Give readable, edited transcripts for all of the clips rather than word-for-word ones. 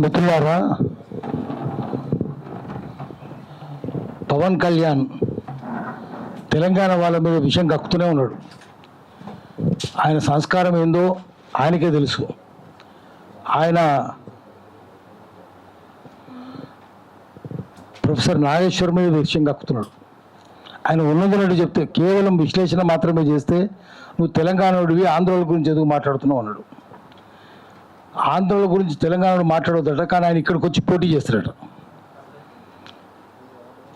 మిత్రులారా, పవన్ కళ్యాణ్ తెలంగాణ వాళ్ళ మీద విషయం కక్కుతూనే ఉన్నాడు. ఆయన సంస్కారం ఏందో ఆయనకే తెలుసు. ఆయన ప్రొఫెసర్ నాగేశ్వర్ మీద విషయం కక్కుతున్నాడు. ఆయన ఉన్నదన్నట్టు చెప్తే కేవలం విశ్లేషణ మాత్రమే చేస్తే నువ్వు తెలంగాణోడివి, ఆంధ్రోళ గురించి ఎందుకు మాట్లాడుతున్నావు అన్నాడు. ఆంధ్రోళ గురించి తెలంగాణలో మాట్లాడవద్దట, కానీ ఆయన ఇక్కడికి వచ్చి పోటీ చేస్తాడట.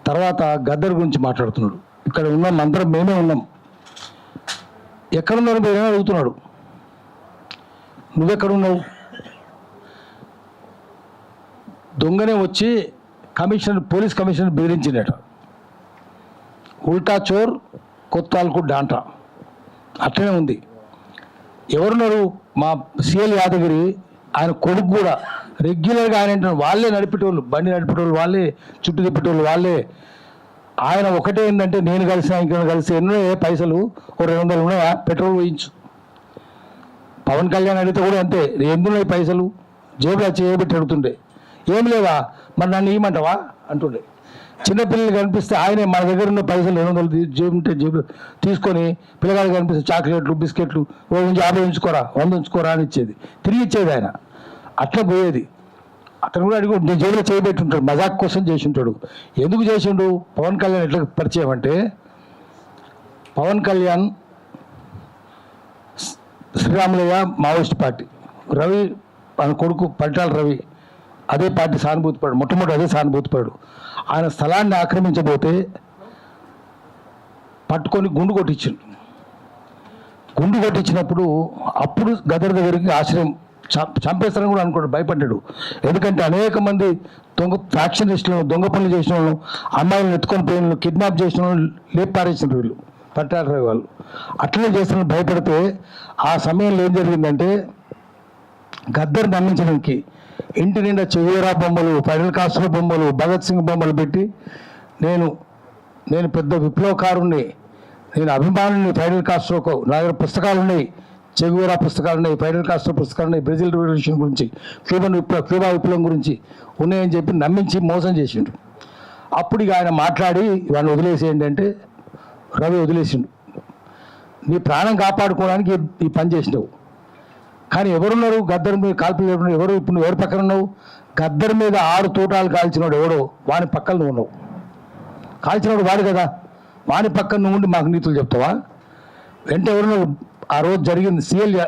తర్వాత గద్దర్ గురించి మాట్లాడుతున్నాడు. ఇక్కడ ఉన్నాం, అందరం మేమే ఉన్నాం. ఎక్కడున్నాడు మీరు అడుగుతున్నాడు. నువ్వెక్కడున్నావు? దొంగనే వచ్చి పోలీస్ కమిషనర్ బెదిరించినట. ఉల్టా చోర్ కొత్తాలకు డాంటా అట్లనే ఉంది. ఎవరున్నారు? మా సిఎల్ యాదగిరి, ఆయన కొడుకు కూడా రెగ్యులర్గా ఆయన వాళ్ళే నడిపేటోళ్ళు, బండి నడిపేటోళ్ళు వాళ్ళే, చుట్టూ తిప్పేటోళ్ళు వాళ్ళే. ఆయన ఒకటే ఏంటంటే, నేను కలిసి ఇంకా కలిసి ఎన్నో పైసలు 200 ఉన్నాయా పెట్రోల్ పోయించు. పవన్ కళ్యాణ్ అడిగితే కూడా అంతే, ఎందున్నాయి పైసలు, జేబులో చేయబెట్టి అడుగుతుండే. ఏం లేవా, మరి నన్ను ఇవ్వమంటావా అంటుండే. చిన్నపిల్లలు కనిపిస్తే ఆయనే మన దగ్గర ఉన్న పైసలు 200 జేబులో తీసుకొని పిల్లగాళ్ళు కనిపిస్తే చాక్లెట్లు, బిస్కెట్లు 50 ఉంచుకోరా, 100 ఉంచుకోరా అని ఇచ్చేది, తిరిగి ఇచ్చేది ఆయన. అట్లా పోయేది. అతను కూడా అడిగి నీ జేబులో చేయబెట్టి ఉంటాడు, మజాక్ కోసం చేసి ఉంటాడు. ఎందుకు చేసిండు? పవన్ కళ్యాణ్ ఎట్లా పరిచయం అంటే, పవన్ కళ్యాణ్ శ్రీరాములయ్య మావోయిస్ట్ పార్టీ, రవి ఆయన కొడుకు పరిటాల రవి అదే పార్టీ సానుభూతిపడు, మొట్టమొదటి అదే సానుభూతిపడు. ఆయన స్థలాన్ని ఆక్రమించబోతే పట్టుకొని గుండు కొట్టించిండు. గుండు కొట్టించినప్పుడు అప్పుడు గదర్ దగ్గరికి ఆశ్రయం చంపేస్తారని కూడా అనుకోడు, భయపడ్డాడు. ఎందుకంటే అనేక మంది ఫ్యాక్షనిస్టులను, దొంగ పనులు చేసిన వాళ్ళు, అమ్మాయిలను ఎత్తుకొని పోయిన వాళ్ళు, కిడ్నాప్ చేసిన వాళ్ళు లేపు పారేసిన వీళ్ళు పట్టాల వాళ్ళు. అట్లనే చేస్తున్న భయపడితే ఆ సమయంలో ఏం జరిగిందంటే, గద్దర్ నమ్మించడానికి ఇంటి నిండా చెవియరా బొమ్మలు, ఫైడల్ కాస్ట్రో బొమ్మలు, భగత్ సింగ్ బొమ్మలు పెట్టి నేను పెద్ద విప్లవకారుణ్ణి, నేను అభిమానుని, ఫైడల్ కాస్ట్రోకు నా దగ్గర పుస్తకాలు ఉన్నాయి, చెవియరా పుస్తకాలు ఉన్నాయి, ఫైడల్ కాస్ట్రో పుస్తకాలు ఉన్నాయి, బ్రెజిల్ రెవల్యూషన్ గురించి, క్యూబా విప్లవం గురించి ఉన్నాయని చెప్పి నమ్మించి మోసం చేసిండు. అప్పుడు ఇక ఆయన మాట్లాడి వాడిని వదిలేసేయండి అంటే రవి వదిలేసిండు. నీ ప్రాణం కాపాడుకోవడానికి ఈ పని చేసినావు. కానీ ఎవరున్నారు గద్దర్ మీద కాల్పులు? ఎవరు ఇప్పుడు నువ్వు ఎవరి పక్కన ఉన్నావు? గద్దర్ మీద 6 తూటాలు కాల్చినాడు ఎవడో, వాని పక్కన నువ్వు ఉన్నావు. కాల్చినాడు వాడు కదా, వాని పక్కన నువ్వు ఉండి మాకు నీతులు చెప్తావా? వెంట ఎవరున్నారు? ఆ రోజు జరిగింది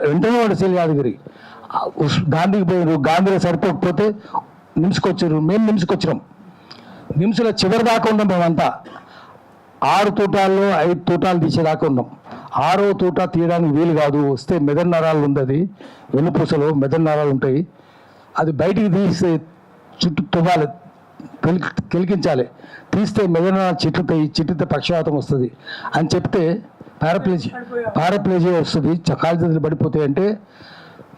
వెంటనే వాడు సిఎల్ యాదగిరి గాంధీకి పోయారు. గాంధీలో సరిపోకపోతే నిమ్స్కి వచ్చారు, మేము నిమ్స్కి వచ్చినాం. నిమ్స్లో చివరి దాకా ఉన్నాం మేమంతా. 6 తూటాల్లో 5 తూటాలు తీసేదాకా ఉన్నాం. 6వ తూట తీయడానికి వీలు కాదు. వస్తే మెదడు నరాలు ఉంది, అది వెన్నుపూసలో మెదడు నరాలు ఉంటాయి, అది బయటికి తీస్తే చుట్టూ తువ్వాలి, కెలికించాలి. తీస్తే మెదడు నరాలు చిట్లితే పక్షవాతం వస్తుంది అని చెప్తే పారాప్లేజియా వస్తుంది, కాలు పడిపోతాయి అంటే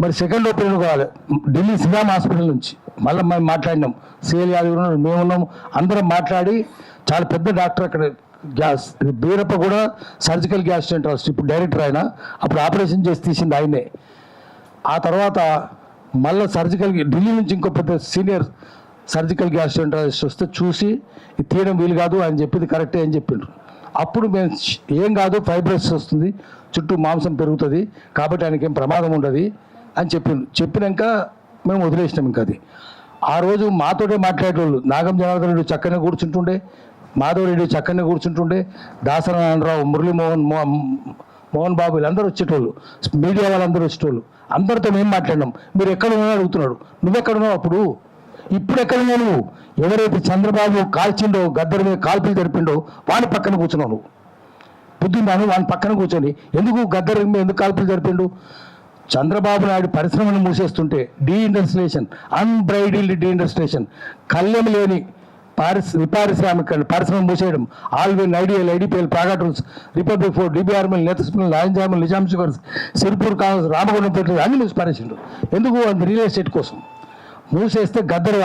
మరి సెకండ్ ఒపీనియన్ కావాలి. ఢిల్లీ శ్రీరామ్ హాస్పిటల్ నుంచి మళ్ళీ మేము మాట్లాడినాం, సిఎల్ యాదవ్ మేమున్నాం, అందరం మాట్లాడి చాలా పెద్ద డాక్టర్ అక్కడ బీరప్ప కూడా సర్జికల్ గ్యాస్ట్రెంటరాలజిస్ట్, ఇప్పుడు డైరెక్టర్ ఆయన. అప్పుడు ఆపరేషన్ చేసి తీసింది ఆయనే. ఆ తర్వాత మళ్ళీ ఢిల్లీ నుంచి ఇంకో పెద్ద సీనియర్ సర్జికల్ గ్యాస్ట్రెంటరాలజిస్ట్ వస్తే చూసి ఇది తీయడం వీలు కాదు, ఆయన చెప్పింది కరెక్టే అని చెప్పిండ్రు. అప్పుడు మేము ఏం కాదు, ఫైబ్రస్ వస్తుంది, చుట్టూ మాంసం పెరుగుతుంది, కాబట్టి ఆయనకి ఏం ప్రమాదం ఉండదు అని చెప్పినాక మేము వదిలేసినాం. ఇంకా అది ఆ రోజు మాతోటే మాట్లాడేటోళ్ళు, నాగం జనార్దన్ రెడ్డి చక్కనే కూర్చుంటుండే, మాధవరెడ్డి చక్కనే కూర్చుంటుండే, దాసనారాయణరావు, మోహన్ బాబు వీళ్ళందరూ వచ్చేటోళ్ళు, మీడియా వాళ్ళందరూ వచ్చేటోళ్ళు. అందరితో మేము మాట్లాడినాం. మీరు ఎక్కడ ఉన్నావు అడుగుతున్నాడు. నువ్వెక్కడున్నావు? అప్పుడు ఇప్పుడు ఎక్కడున్నావు నువ్వు? ఎవరైతే చంద్రబాబు కాల్చిండో, గద్దర్ మీద కాల్పులు జరిపిండో వాని పక్కన కూర్చున్నావు నువ్వు. బుద్ధిందాను వాని పక్కన కూర్చొని ఎందుకు గద్దర్ మీద ఎందుకు కాల్పులు జరిపిండు? చంద్రబాబు నాయుడు పరిశ్రమను మూసేస్తుంటే డీఇండస్ట్రియేషన్, అన్బ్రైడిల్డ్ డీఇండస్ట్రియేషన్, కళ్యం లేని పారిశ్రామిక పరిశ్రమ మూసేయడం, ఆల్విన్, ఐడియల్, ఐడిపిఎల్, ప్రాగట్ రూల్స్, రిపబ్లిక్ ఫోర్, డిబిఆర్ఎల్, నేతస్పిల్, లాంజామల్, నిజాం షుగర్స్, సిరిపూర్ కాంగ్రెస్, రామగుండం పెట్రోల్ అన్ని మూసి పారేసిండు. ఎందుకు? అంత రియల్ ఎస్టేట్ కోసం. మూసేస్తే గద్దర్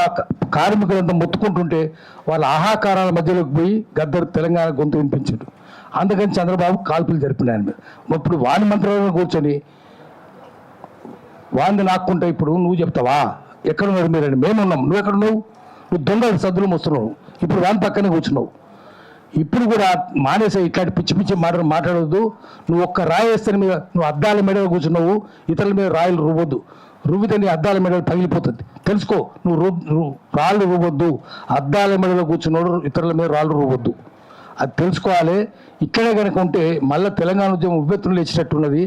కార్మికులంతా మొత్తుకుంటుంటే వాళ్ళ ఆహాకారాల మధ్యలోకి పోయి గద్దర్ తెలంగాణ గొంతు వినిపించాడు. అందుకని చంద్రబాబు కాల్పులు జరిపిన ఆయన మీద. ఇప్పుడు వాని మంత్రులను కూర్చొని వాంది నాక్కుంటే ఇప్పుడు నువ్వు చెప్తావా? ఎక్కడున్నారు మీరండి? మేమున్నాం. నువ్వు ఎక్కడున్నావు? నువ్వు దొంగ సద్దులు మోస్తున్నావు. ఇప్పుడు వాని పక్కనే కూర్చున్నావు. ఇప్పుడు కూడా మానేసే ఇట్లాంటి పిచ్చి పిచ్చి మాటలు మాట్లాడవద్దు. నువ్వు ఒక్క రాయి వేస్తే మీద నువ్వు అద్దాల మెడలో కూర్చున్నావు. ఇతరుల మీద రాయిలు రువ్వద్దు. రువ్వితే నీ అద్దాల మెడలు పగిలిపోతుంది. తెలుసుకో. నువ్వు రాళ్ళు రువ్వద్దు. అద్దాల మెడలో కూర్చున్నాడు, ఇతరుల మీద రాళ్ళు రువ్వద్దు. అది తెలుసుకోవాలి. ఇక్కడే కనుక ఉంటే మళ్ళీ తెలంగాణ ఉద్యమం ఉవ్వెత్తులు లేచినట్టున్నది.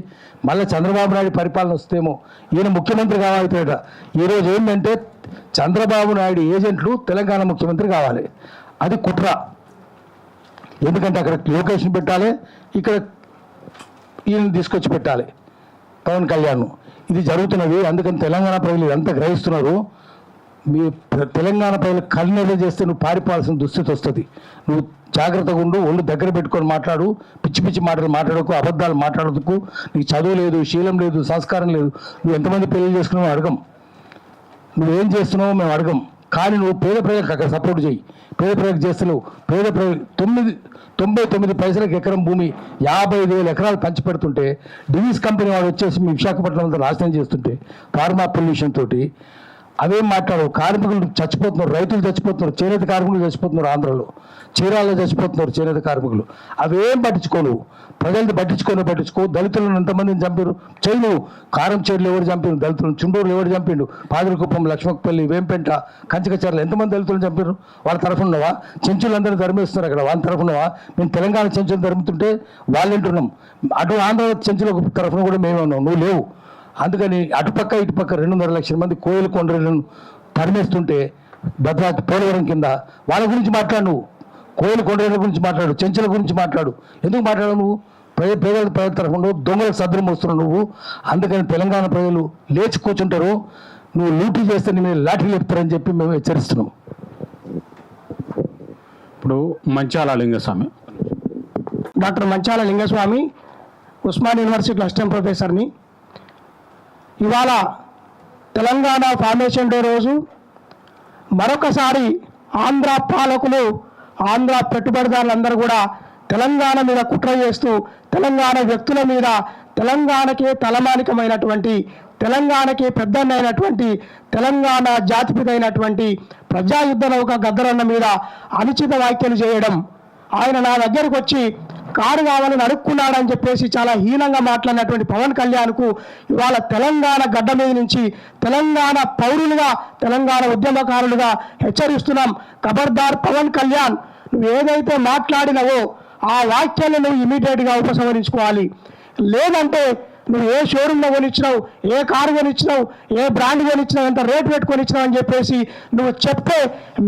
మళ్ళీ చంద్రబాబు నాయుడు పరిపాలన వస్తేమో ఈయన ముఖ్యమంత్రి కావాలిట. ఈరోజు ఏంటంటే చంద్రబాబు నాయుడు ఏజెంట్లు తెలంగాణ ముఖ్యమంత్రి కావాలి. అది కుట్ర. ఎందుకంటే అక్కడ లొకేషన్ పెట్టాలి, ఇక్కడ ఈయన తీసుకొచ్చి పెట్టాలి పవన్ కళ్యాణ్. ఇది జరుగుతున్నది. అందుకని తెలంగాణ ప్రజలు ఇదంతా గ్రహిస్తున్నారు. మీ తెలంగాణ ప్రజలు కళ్ళెద చేస్తే నువ్వు పారిపోవాల్సిన దుస్థితి వస్తుంది. నువ్వు జాగ్రత్తగా ఉండు. ఒళ్ళు దగ్గర పెట్టుకొని మాట్లాడు. పిచ్చి పిచ్చి మాటలు మాట్లాడకు, అబద్ధాలు మాట్లాడదుకు. నీకు చదువు లేదు, శీలం లేదు, సంస్కారం లేదు. నువ్వు ఎంతమంది పెళ్లి చేసుకున్నావు అడగం. నువ్వేం చేస్తున్నావో మేము అడగం. కానీ నువ్వు పేద ప్రజలకు అక్కడ సపోర్ట్ చేయి. పేద ప్రజలకు చేస్తున్నావు. పేద ప్రజలు 99 పైసలకు ఎకరం భూమి 55,000 ఎకరాలు పంచిపెడుతుంటే డివిస్ కంపెనీ వాడు వచ్చేసి మీ విశాఖపట్నం అంతా నాశనం చేస్తుంటే ఫార్మా పొల్యూషన్ తోటి అవేం మాట్లాడు. కార్మికులు చచ్చిపోతున్నారు, రైతులు చచ్చిపోతున్నారు, చేనేత కార్మికులు చచ్చిపోతున్నారు. ఆంధ్రలో చీరాల్లో చచ్చిపోతున్నారు చేనేత కార్మికులు. అవేం పట్టించుకోను. ప్రజలది పట్టించుకో. దళితులను ఎంతమందిని చంపారు చేయను. కారం చేడులు ఎవరు చంపారు దళితులను? చుండూరులు ఎవరు చంపిండు? పాదిరికుప్పం, లక్ష్మణపల్లి, వేంపెంట, కంచికచర్ల ఎంతమంది దళితులను చంపారు? వాళ్ళ తరఫున్నవా? చెంచులందరూ ధర్మేస్తున్నారు అక్కడ. వాళ్ళ తరఫున్నవా? మేము తెలంగాణ చెంచులు ధర్ముతుంటే వాళ్ళంటున్నాం. అటు ఆంధ్ర చెంచుల తరఫున కూడా మేమే ఉన్నాం. నువ్వు లేవు. అందుకని అటుపక్క ఇటుపక్క 2.5 లక్షల మంది కోయిలు కొండలను తరిమేస్తుంటే భద్రాద్రి పోలవరం కింద వాళ్ళ గురించి మాట్లాడు. నువ్వు కోయిలు కొండల గురించి మాట్లాడు, చెంచుల గురించి మాట్లాడు. ఎందుకు మాట్లాడు? నువ్వు ప్రజల తరఫున దొంగలకు సద్దులు మోస్తున్నావు నువ్వు. అందుకని తెలంగాణ ప్రజలు లేచి కూర్చుంటారు. నువ్వు లూటీ చేస్తే నీ మీద లాఠీలు చెప్తారని చెప్పి మేము హెచ్చరిస్తున్నాం. ఇప్పుడు మంచాల లింగస్వామి. డాక్టర్ మంచాల లింగస్వామి, ఉస్మాన్ యూనివర్సిటీలో అసిస్టెంట్ ప్రొఫెసర్ని. ఇవాళ తెలంగాణ ఫార్మేషన్ డే రోజు మరొకసారి ఆంధ్ర పాలకులు, ఆంధ్ర పెట్టుబడిదారులందరూ కూడా తెలంగాణ మీద కుట్ర చేస్తూ తెలంగాణ వ్యక్తుల మీద, తెలంగాణకే తలమానికమైనటువంటి, తెలంగాణకి పెద్దన్నైనటువంటి, తెలంగాణ జాతిపిత అయినటువంటి ప్రజాయుద్ధ నౌక గద్దరన్న మీద అనుచిత వ్యాఖ్యలు చేయడం, ఆయన నా దగ్గరకు వచ్చి కారు కావాలని అడుక్కున్నాడని చెప్పేసి చాలా హీనంగా మాట్లాడినటువంటి పవన్ కళ్యాణ్కు ఇవాళ తెలంగాణ గడ్డ మీద నుంచి తెలంగాణ పౌరులుగా, తెలంగాణ ఉద్యమకారులుగా హెచ్చరిస్తున్నాం. ఖబర్దార్ పవన్ కళ్యాణ్, నువ్వు ఏదైతే మాట్లాడినవో ఆ వాక్యాలను నువ్వు ఇమీడియట్గా ఉపసంహరించుకోవాలి. లేదంటే నువ్వు ఏ షోరూమ్లో కొనిచ్చినావు, ఏ కారు కొనిచ్చినావు, ఏ బ్రాండ్ కొనిచ్చినావు, ఎంత రేటు పెట్టుకొని ఇచ్చినావు అని చెప్పేసి నువ్వు చెప్తే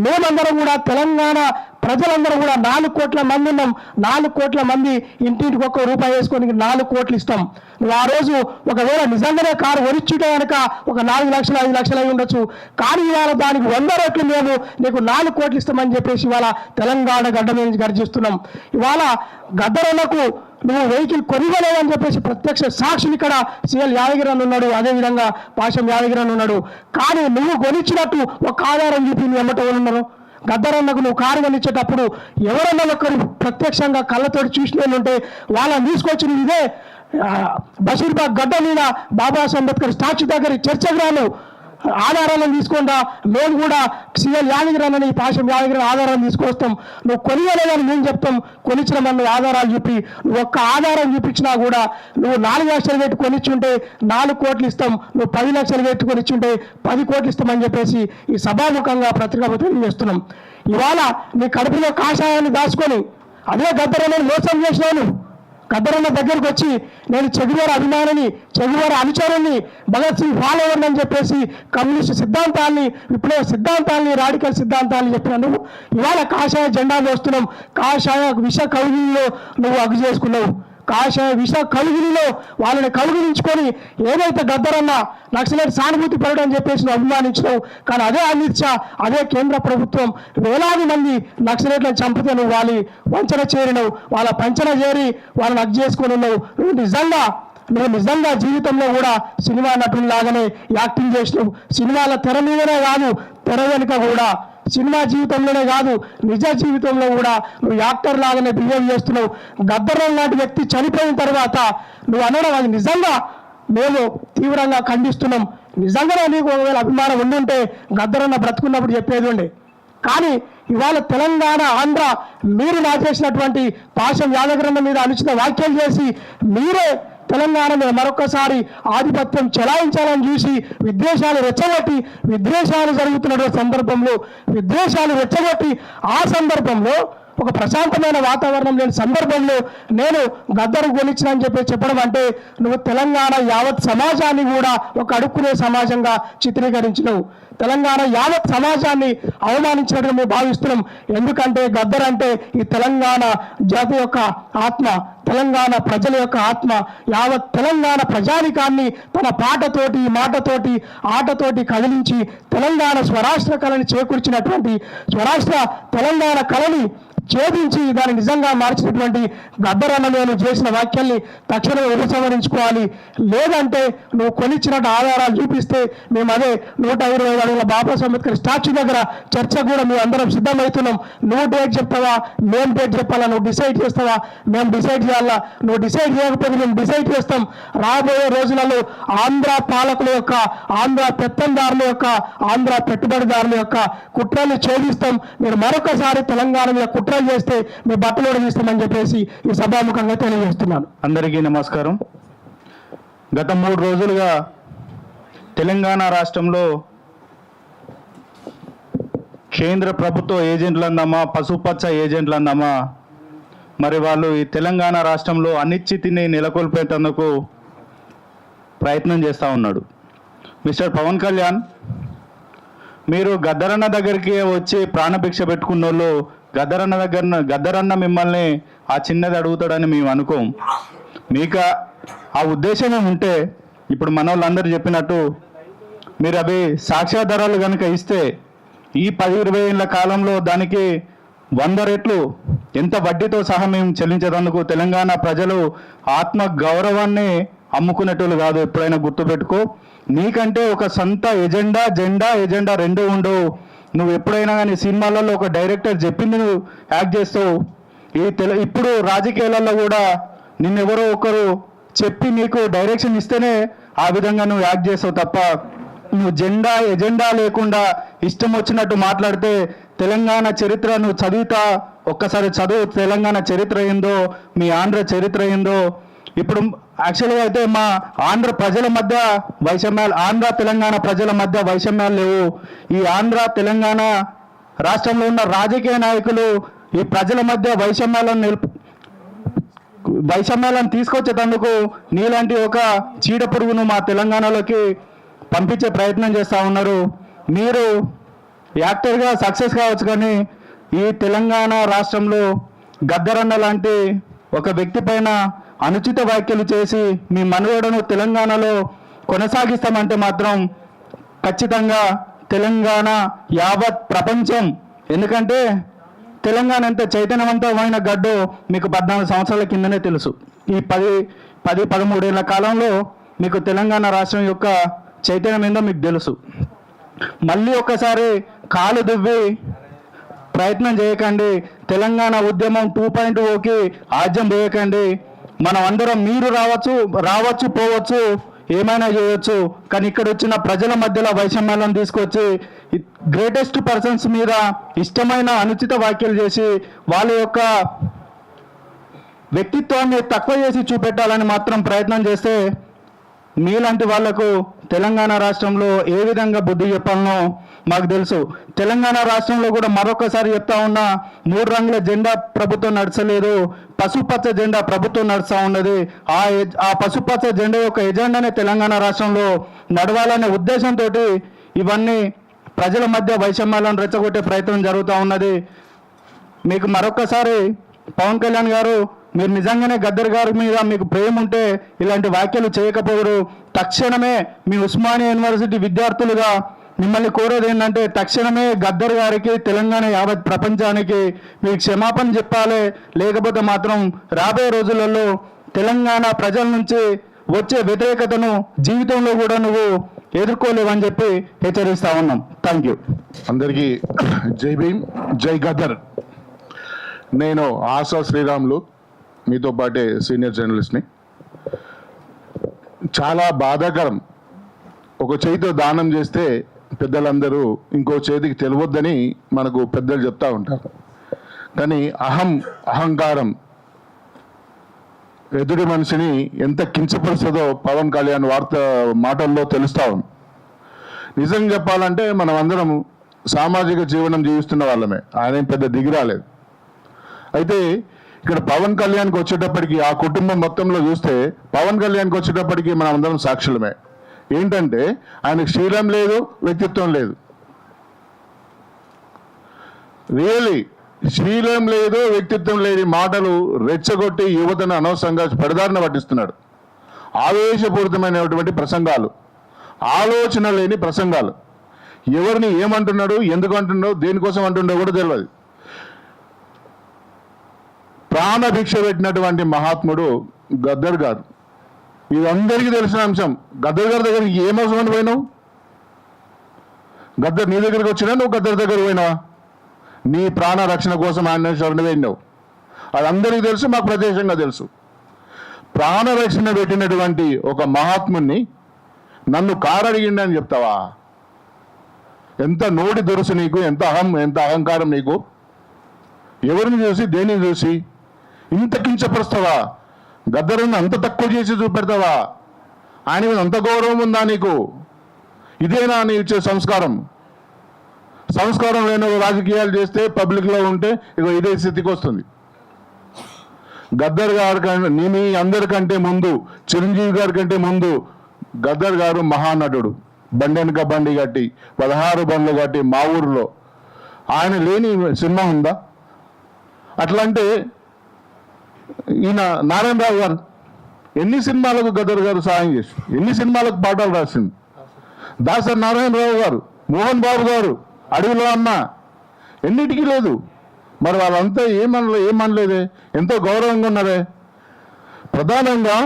మేమందరం కూడా, తెలంగాణ ప్రజలందరూ కూడా 4 కోట్ల మంది ఉన్నాం. 4 కోట్ల మంది ఇంటింటికి ₹1 వేసుకొని 4 కోట్లు ఇస్తాం. నువ్వు ఆ రోజు ఒకవేళ నిజంగానే కారు కొనిచ్చుంటే కనుక ఒక 4 లక్షలు 5 లక్షలు అయి ఉండొచ్చు. కానీ ఇవాళ దానికి 100 రెట్లు మేము నీకు 4 కోట్లు ఇస్తామని చెప్పేసి ఇవాళ తెలంగాణ గడ్డ మీద నుంచి గర్జిస్తున్నాం. ఇవాళ గద్దరన్నకు నువ్వు వెహికల్ కొనివ్వలేదని చెప్పేసి ప్రత్యక్ష సాక్షులు ఇక్కడ సిఎల్ యాదగిరన్ ఉన్నాడు, అదేవిధంగా పాశం యాదగిరన్ ఉన్నాడు. కానీ నువ్వు కొనిచ్చినట్టు ఒక ఆధారం చూపి నీ ఎమ్మట ఉన్నారు. గద్దరన్నకు నువ్వు కారు కొనిచ్చేటప్పుడు ఎవరన్నా ఒకరు ప్రత్యక్షంగా కళ్ళతోటి చూసిన ఉంటే వాళ్ళని తీసుకొచ్చి నువ్వు ఇదే బషీర్బాగ్ గడ్డ మీద బాబాసాహెబ్ అంబేద్కర్ స్టాచ్యూ దగ్గర చర్చగ్రాము ఆధారాలను తీసుకుంటా. మేము కూడా సిఎల్ యాదగిరన్, పాశం యాదగిరన్ ఆధారాలు తీసుకొస్తాం. నువ్వు కొనియలేదని మేము చెప్తాం. కొనిచ్చినామని నువ్వు ఆధారాలు చూపి, నువ్వు ఒక్క ఆధారం చూపించినా కూడా నువ్వు 4 లక్షలు పెట్టి కొనిచ్చుంటే 4 కోట్లు ఇస్తాం, నువ్వు 10 లక్షలు పెట్టి కొనిచ్చుంటే 10 కోట్లు ఇస్తామని చెప్పేసి ఈ సభాముఖంగా పత్రికాపత్రికలు చేస్తున్నాం. ఇవాళ నీ కడుపులో కాషాయాన్ని దాచుకొని అదే గద్దరన్నని మోసం చేసినాను. గద్దరన్న దగ్గరికి వచ్చి నేను చెగువారి అభిమానిని, చెగువారి అనుచరుని, భగత్ సింగ్ ఫాలోవర్ని అని చెప్పేసి కమ్యూనిస్ట్ సిద్ధాంతాన్ని, విప్లవ సిద్ధాంతాన్ని, రాడికల్ సిద్ధాంతాన్ని చెప్పిన నువ్వు ఇవాళ కాషాయ జెండా మోస్తున్నావు. కాషాయ విష కవిగిలిలో నువ్వు అగ్గు చేసుకున్నావు. కాషాయ విష కవిగిలిలో వాళ్ళని కవిగిలించుకొని ఏదైతే గద్దరన్న నక్సలైట్ సానుభూతి పడడం అని చెప్పేసి నువ్వు అభిమానించినావు. కానీ అదే అమిత్ షా, అదే కేంద్ర ప్రభుత్వం వేలాది మంది నక్సలైట్లను చంపితే నువ్వు వాళ్ళ వంచన చేరినవు, వాళ్ళ పంచన చేరి వాళ్ళని అగ్గు చేసుకొని ఉన్నావు. నువ్వు నిజంగా జీవితంలో కూడా సినిమా నటుల్లాగానే యాక్టింగ్ చేసినావు. సినిమాల తెర మీదనే కాదు, తెర వెనుక కూడా, సినిమా జీవితంలోనే కాదు నిజ జీవితంలో కూడా నువ్వు యాక్టర్ లాగానే బిహేవ్ చేస్తున్నావు. గద్దరన్న లాంటి వ్యక్తి చనిపోయిన తర్వాత నువ్వు అనడం అది నిజంగా మేము తీవ్రంగా ఖండిస్తున్నాం. నిజంగానే నీకు ఒకవేళ అభిమానం ఉండుంటే గద్దరన్న బ్రతుకున్నప్పుడు చెప్పేది ఉండే. కానీ ఇవాళ తెలంగాణ, ఆంధ్ర మీరు చేసినటువంటి పాశం యాదగిరన్న మీద అనుచిత వ్యాఖ్యలు చేసి మీరే తెలంగాణ మీద మరొకసారి ఆధిపత్యం చెలాయించాలని చూసి విద్వేషాలు జరుగుతున్నటువంటి సందర్భంలో ఆ సందర్భంలో ఒక ప్రశాంతమైన వాతావరణం లేని సందర్భంలో నేను గద్దరు గెలిచినని చెప్పడం అంటే నువ్వు తెలంగాణ యావత్ సమాజాన్ని కూడా ఒక అడుక్కునే సమాజంగా చిత్రీకరించినవు. తెలంగాణ యావత్ సమాజాన్ని అవమానించినట్టుగా మేము భావిస్తున్నాం. ఎందుకంటే గద్దర్ అంటే ఈ తెలంగాణ జాతి యొక్క ఆత్మ, తెలంగాణ ప్రజల యొక్క ఆత్మ, యావత్ తెలంగాణ ప్రజానికాన్ని తన పాటతోటి, మాటతోటి, ఆటతోటి కదిలించి తెలంగాణ స్వరాష్ట్ర కళని చేకూర్చినటువంటి స్వరాష్ట్ర తెలంగాణ కళని ఛేదించి దాన్ని నిజంగా మార్చినటువంటి గద్దరన్న నేను చేసిన వ్యాఖ్యల్ని తక్షణమే ఉపసంహరించుకోవాలి. లేదంటే నువ్వు కొనిచ్చినట్టు ఆధారాలు చూపిస్తే మేము అదే 125 అడుగుల బాబాసాహెబ్ అంబేద్కర్ స్టాచ్యూ దగ్గర చర్చ కూడా మేము అందరం సిద్ధమవుతున్నాం. నువ్వు డేట్ చెప్తావా, మేము డేట్ చెప్పాలా, నువ్వు డిసైడ్ చేస్తావా, మేము డిసైడ్ చేయాలా, నువ్వు డిసైడ్ చేయకపోతే మేము డిసైడ్ చేస్తాం. రాబోయే రోజులలో ఆంధ్ర పాలకుల యొక్క, ఆంధ్ర పెత్తందారుల యొక్క, ఆంధ్ర పెట్టుబడిదారుల యొక్క కుట్రలు ఛేదిస్తాం. మీరు మరొకసారి తెలంగాణ మీద కుట్రలు చేస్తే మీ బట్టలు తీస్తామని చెప్పేసి ఈ సభాముఖంగా తెలియజేస్తున్నాను. అందరికీ నమస్కారం. గత 3 రోజులుగా తెలంగాణ రాష్ట్రంలో కేంద్ర ప్రభుత్వ ఏజెంట్లు అందామా, పశుపచ్చ ఏజెంట్లు అందామా, మరి వాళ్ళు ఈ తెలంగాణ రాష్ట్రంలో అనిశ్చితిని నెలకొల్పేందుకు ప్రయత్నం చేస్తూ ఉన్నాడు. మిస్టర్ పవన్ కళ్యాణ్, మీరు గద్దరన్న దగ్గరికి వచ్చి ప్రాణభిక్ష పెట్టుకున్న వాళ్ళు గద్దరన్న మిమ్మల్ని ఆ చిన్నది అడుగుతాడని మేము అనుకోం. మీకు ఆ ఉద్దేశమే ఉంటే ఇప్పుడు మన వాళ్ళందరూ చెప్పినట్టు మీరు అవి సాక్ష్యాధారాలు కనుక ఇస్తే ఈ 10-20 ఏళ్ళ కాలంలో దానికి 100 రెట్లు ఎంత వడ్డీతో సహా మేము చెల్లించేందుకు తెలంగాణ ప్రజలు ఆత్మ గౌరవాన్ని అమ్ముకునేటోళ్ళు కాదు. ఎప్పుడైనా గుర్తుపెట్టుకో. నీకంటే ఒక సొంత ఎజెండా రెండు ఉండవు. నువ్వు ఎప్పుడైనా కానీ సినిమాలలో ఒక డైరెక్టర్ చెప్పింది నువ్వు యాక్ట్ చేస్తావు. ఇప్పుడు రాజకీయాలలో కూడా నిన్నెవరో ఒకరు చెప్పి నీకు డైరెక్షన్ ఇస్తేనే ఆ విధంగా నువ్వు యాక్ట్ చేస్తావు తప్ప నువ్వు ఎజెండా లేకుండా ఇష్టం వచ్చినట్టు మాట్లాడితే తెలంగాణ చరిత్ర నువ్వు చదివితా, ఒక్కసారి చదువు. తెలంగాణ చరిత్ర ఏందో, మీ ఆంధ్ర చరిత్ర ఏందో. ఇప్పుడు యాక్చువల్గా అయితే మా ఆంధ్ర ప్రజల మధ్య వైషమ్యాలు, ఆంధ్ర తెలంగాణ ప్రజల మధ్య వైషమ్యాలు లేవు. ఈ ఆంధ్ర తెలంగాణ రాష్ట్రంలో ఉన్న రాజకీయ నాయకులు ఈ ప్రజల మధ్య వైషమ్యాలను తీసుకొచ్చేటందుకు నీలాంటి ఒక చీడ పురుగును మా తెలంగాణలోకి పంపించే ప్రయత్నం చేస్తూ ఉన్నారు. మీరు యాక్టర్గా సక్సెస్ కావచ్చు, కానీ ఈ తెలంగాణ రాష్ట్రంలో గద్దరన్న లాంటి ఒక వ్యక్తి పైన అనుచిత వ్యాఖ్యలు చేసి మీ మనుగడను తెలంగాణలో కొనసాగిస్తామంటే మాత్రం ఖచ్చితంగా తెలంగాణ యావత్ ప్రపంచం, ఎందుకంటే తెలంగాణ ఎంత చైతన్యవంతమైన గడ్డో మీకు 14 సంవత్సరాల కిందనే తెలుసు. ఈ 10-13 ఏళ్ల కాలంలో మీకు తెలంగాణ రాష్ట్రం యొక్క చైతన్యం ఏందో మీకు తెలుసు. మళ్ళీ ఒక్కసారి కాలు దువ్వి ప్రయత్నం చేయకండి. తెలంగాణ ఉద్యమం 2.0కి ఆజ్యం పోయకండి. మనం అందరం మీరు రావచ్చు పోవచ్చు, ఏమైనా చేయొచ్చు, కానీ ఇక్కడ వచ్చిన ప్రజల మధ్యలో వైషమ్యాలను తీసుకొచ్చి గ్రేటెస్ట్ పర్సన్స్ మీద ఇష్టమైన అనుచిత వ్యాఖ్యలు చేసి వాళ్ళ యొక్క వ్యక్తిత్వాన్ని తక్కువ చేసి చూపెట్టాలని మాత్రం ప్రయత్నం చేస్తే మీలాంటి వాళ్లకు తెలంగాణ రాష్ట్రంలో ఏ విధంగా బుద్ధి చెప్పాలనో మాకు తెలుసు. తెలంగాణ రాష్ట్రంలో కూడా మరొకసారి చెప్తా ఉన్నా, 3 రంగుల జెండా ప్రభుత్వం నడచలేదు, పసుపచ్చ జెండా ప్రభుత్వం నడుస్తూ ఉన్నది. ఆ పసుపచ్చ జెండా యొక్క ఎజెండానే తెలంగాణ రాష్ట్రంలో నడవాలనే ఉద్దేశంతో ఇవన్నీ ప్రజల మధ్య వైషమ్యాలను రెచ్చగొట్టే ప్రయత్నం జరుగుతూ ఉన్నది. మీకు మరొకసారి పవన్ కళ్యాణ్ గారు, మీరు నిజంగానే గద్దర్ గారి మీద మీకు ప్రేమ ఉంటే ఇలాంటి వ్యాఖ్యలు చేయకపోరు. తక్షణమే మీ ఉస్మానియా యూనివర్సిటీ విద్యార్థులుగా మిమ్మల్ని కోరేది ఏంటంటే తక్షణమే గద్దర్ గారికి, తెలంగాణ యావత్ ప్రపంచానికి మీకు క్షమాపణ చెప్పాలి. లేకపోతే మాత్రం రాబోయే రోజులలో తెలంగాణ ప్రజల నుంచి వచ్చే వ్యతిరేకతను జీవితంలో కూడా నువ్వు ఎదుర్కోలేవని చెప్పి హెచ్చరిస్తా ఉన్నాం. Thank you. అందరికీ జై భీమ్, జై గద్దర్. నేను ఆశా శ్రీరాములు, మీతో పాటే సీనియర్ జర్నలిస్ట్ని. చాలా బాధాకరం, ఒక చేతితో దానం చేస్తే పెద్దలందరూ ఇంకో చేతికి తెలియొద్దని మనకు పెద్దలు చెప్తా ఉంటారు. కానీ అహంకారం ఎదుటి మనిషిని ఎంత కించపరుస్తుందో పవన్ కళ్యాణ్ మాటల్లో తెలుస్తా ఉంది. నిజం చెప్పాలంటే మనం అందరం సామాజిక జీవనం జీవిస్తున్న వాళ్ళమే, ఆయన పెద్ద దిగిరాలేదు. అయితే ఇక్కడ పవన్ కళ్యాణ్కి వచ్చేటప్పటికి ఆ కుటుంబం మొత్తంలో చూస్తే పవన్ కళ్యాణ్కి వచ్చేటప్పటికి మనం అందరం సాక్షులమే. ఏంటంటే ఆయనకు శీలం లేదు, వ్యక్తిత్వం లేదు. రియలీ శీలం లేదు, వ్యక్తిత్వం లేని మాటలు రెచ్చగొట్టి యువతను అనవసరంగా పెడదారిన పట్టిస్తున్నాడు. ఆవేశపూరితమైనటువంటి ప్రసంగాలు, ఆలోచన లేని ప్రసంగాలు. ఎవరిని ఏమంటున్నాడు, ఎందుకు అంటున్నాడు, దేనికోసం అంటున్నాడో కూడా తెలియదు. ప్రాణభిక్ష పెట్టినటువంటి మహాత్ముడు గద్దర్ గారు, ఇది అందరికీ తెలిసిన అంశం. గద్దర్ గారి దగ్గరికి ఏం అవసరం పోయినావు? గద్దర్ నీ దగ్గరికి వచ్చినా నువ్వు గద్దర్ దగ్గర పోయినావా? నీ ప్రాణ రక్షణ కోసం ఆయన శరణ వెళ్ళినావు. అది అందరికీ తెలుసు, మాకు ప్రత్యక్షంగా తెలుసు. ప్రాణ రక్షణ పెట్టినటువంటి ఒక మహాత్ముని నన్ను కారు అడిగిండి అని చెప్తావా? ఎంత నోటి దురుసు నీకు, ఎంత అహంకారం నీకు! ఎవరిని చూసి, దేనిని చూసి ఇంత కించపరుస్తావా? గద్దరుని అంత తక్కువ చేసి చూపెడతావా? ఆయన మీద అంత గౌరవం ఉందా నీకు? ఇదేనా నీ ఇచ్చే సంస్కారం? సంస్కారం లేని రాజకీయాలు చేస్తే, పబ్లిక్లో ఉంటే ఇదే స్థితికి వస్తుంది. గద్దర్ గారి కంటే, మీ అందరికంటే ముందు, చిరంజీవి గారి కంటే ముందు గద్దర్ గారు మహానటుడు. బండెనక బండి కట్టి 16 బండ్లు కట్టి మా ఊరిలో ఆయన లేని సినిమా ఉందా? అట్లంటే ఈయన నారాయణరావు గారు ఎన్ని సినిమాలకు గద్దర్ గారు సాయం చేసి, ఎన్ని సినిమాలకు పాటలు రాసింది. దాసరి నారాయణరావు గారు, మోహన్ బాబు గారు, అడవిలో అన్న, ఎన్నిటికీ లేదు. మరి వాళ్ళంతా ఏమనలేదే, ఎంతో గౌరవంగా ఉన్నారే. ప్రధానంగా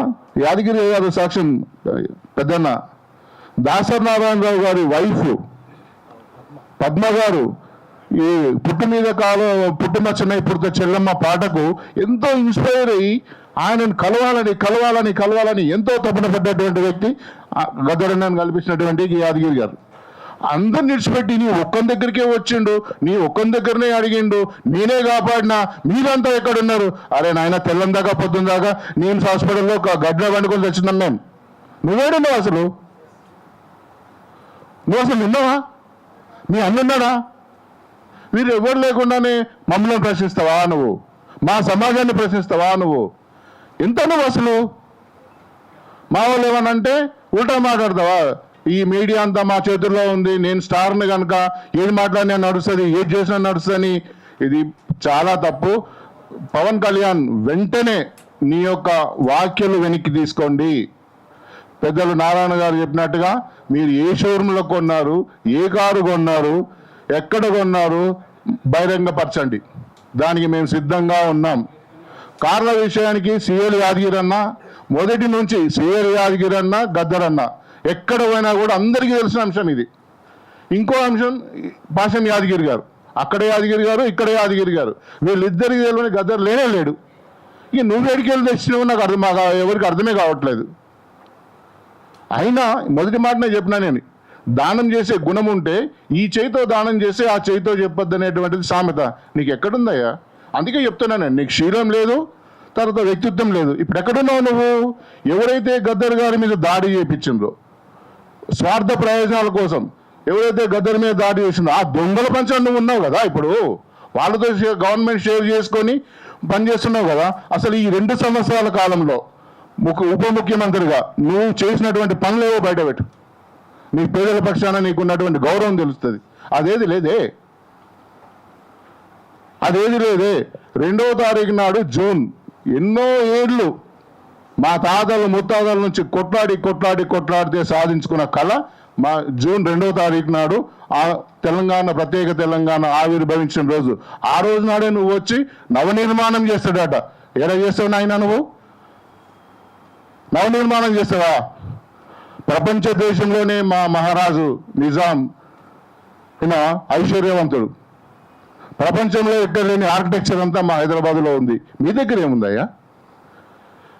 యాదగిరి గారు సాక్ష్యం పెద్దన్న, దాసరి నారాయణరావు గారి వైఫ్ పద్మ గారు ఈ పుట్టు మీద పుట్టుమచ్చనై పుట్ట చెల్లమ్మ పాటకు ఎంతో ఇన్స్పైర్ అయ్యి ఆయనను కలవాలని ఎంతో తపన పడ్డటువంటి వ్యక్తి గద్దరన్నను కల్పించినటువంటి యాదగిరి గారు. అందరు నిడిచిపెట్టి నీ ఒక్కని దగ్గరికే వచ్చిండు, నీ ఒక్కని దగ్గరనే అడిగిండు, నేనే కాపాడినా, మీరంతా ఎక్కడున్నారు? అరే నాయన, తెల్లం దాకా పొద్దున్న దాకా నిమ్స్ హాస్పిటల్లో గడ్డ వండుకొని తెచ్చున్నాం మేము. నువ్వేడున్నావు అసలు? నువ్వు అసలు ఉన్నావా? మీ అన్నున్నాడా? మీరు ఎవరు లేకుండానే మమ్మల్ని ప్రశ్నిస్తావా నువ్వు? మా సమాజాన్ని ప్రశ్నిస్తావా నువ్వు? ఎంత నువ్వు అసలు? మా వాళ్ళు ఏమనంటే ఉల్టా మాట్లాడతావా? ఈ మీడియా అంతా మా చేతుల్లో ఉంది, నేను స్టార్ని కనుక ఏది మాట్లాడినా నడుస్తుంది, ఏది చేసినా నడుస్తుంది. ఇది చాలా తప్పు. పవన్ కళ్యాణ్, వెంటనే నీ యొక్క వ్యాఖ్యలు వెనక్కి తీసుకోండి. పెద్దలు నారాయణ గారు చెప్పినట్టుగా మీరు ఏ షోరూంలో కొన్నారు, ఏ కారు కొన్నారు, ఎక్కడ కొన్నారు, బహిరంగపరచండి. దానికి మేము సిద్ధంగా ఉన్నాం. కార్ల విషయానికి సిఎల్ యాదగిరి అన్న, మొదటి నుంచి సిఎల్ యాదగిరి అన్న, గద్దర్ అన్న, ఎక్కడ పోయినా కూడా అందరికీ తెలిసిన అంశం ఇది. ఇంకో అంశం పాషం యాదగిరి గారు, అక్కడ యాదగిరి గారు, ఇక్కడ యాదగిరి గారు, వీళ్ళిద్దరికి తెలియని గద్దర్ లేనే లేడు. ఇక నువ్వు ఎడికెళ్ళి తెచ్చినావు నాకు ఎవరికి అర్థమే కావట్లేదు. అయినా మొదటి మాటనే చెప్పినా, నేను దానం చేసే గుణం ఉంటే ఈ చేయితో దానం చేసి ఆ చేయితో చెప్పొద్దు అనేటువంటిది సామెత నీకు ఎక్కడుందయ్యా? అందుకే చెప్తున్నాను, నీకు శీలం లేదు, తర్వాత వ్యక్తిత్వం లేదు. ఇప్పుడు ఎక్కడున్నావు నువ్వు? ఎవరైతే గద్దర్ గారి మీద దాడి చేయించిందో, స్వార్థ ప్రయోజనాల కోసం ఎవరైతే గద్దర్ మీద దాడి చేసిందో, ఆ దొంగల పంచం నువ్వు ఉన్నావు కదా. ఇప్పుడు వాళ్ళతో గవర్నమెంట్ షేర్ చేసుకొని పనిచేస్తున్నావు కదా. అసలు ఈ 2 సంవత్సరాల కాలంలో ఉప ముఖ్యమంత్రిగా నువ్వు చేసినటువంటి పనులేవో బయటపెట్టు. నీ పేదల పక్షాన నీకున్నటువంటి గౌరవం తెలుస్తుంది. అదేది లేదే. 2వ తారీఖు నాడు జూన్, ఎన్నో ఏళ్ళు మా తాతలు ముత్తాతల నుంచి కొట్లాడితే సాధించుకున్న కళ మా జూన్ 2వ తారీఖు నాడు ఆ ప్రత్యేక తెలంగాణ ఆవిర్భవించిన రోజు. ఆ రోజు నాడే నువ్వు వచ్చి నవనిర్మాణం చేస్తాడట. ఎలా చేస్తావు నాయన నువ్వు? నవనిర్మాణం చేస్తావా? ప్రపంచ దేశంలోనే మా మహారాజు నిజాం ఈయన ఐశ్వర్యవంతుడు. ప్రపంచంలో ఎక్కడ లేని ఆర్కిటెక్చర్ అంతా మా హైదరాబాద్లో ఉంది. మీ దగ్గర ఏముందయ్యా?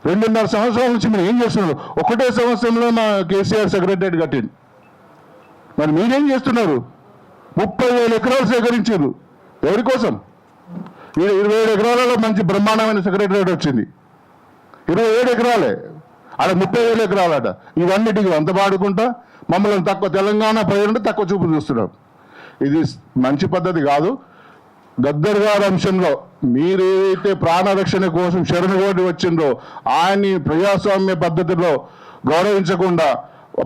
2.5 సంవత్సరాల నుంచి మీరు ఏం చేస్తున్నారు? ఒకటే సంవత్సరంలో మా కేసీఆర్ సెక్రటరియట్ కట్టింది. మరి మీరేం చేస్తున్నారు? 30,000 ఎకరాలు సేకరించారు. ఎవరి కోసం? 27 ఎకరాలలో మంచి బ్రహ్మాండమైన సెక్రటరియట్ వచ్చింది. 27 ఎకరాలే, ఆడ 30,000 ఎకరాలట. ఇవన్నిటికీ అంత పాడుకుంటా మమ్మల్ని తక్కువ, తెలంగాణ ప్రజలంటే తక్కువ చూపు చూస్తున్నాం. ఇది మంచి పద్ధతి కాదు. గద్దర్ గారి అంశంలో మీరు ఏదైతే ప్రాణరక్షణ కోసం శరణగోటి వచ్చిందో ఆయన్ని ప్రజాస్వామ్య పద్ధతిలో గౌరవించకుండా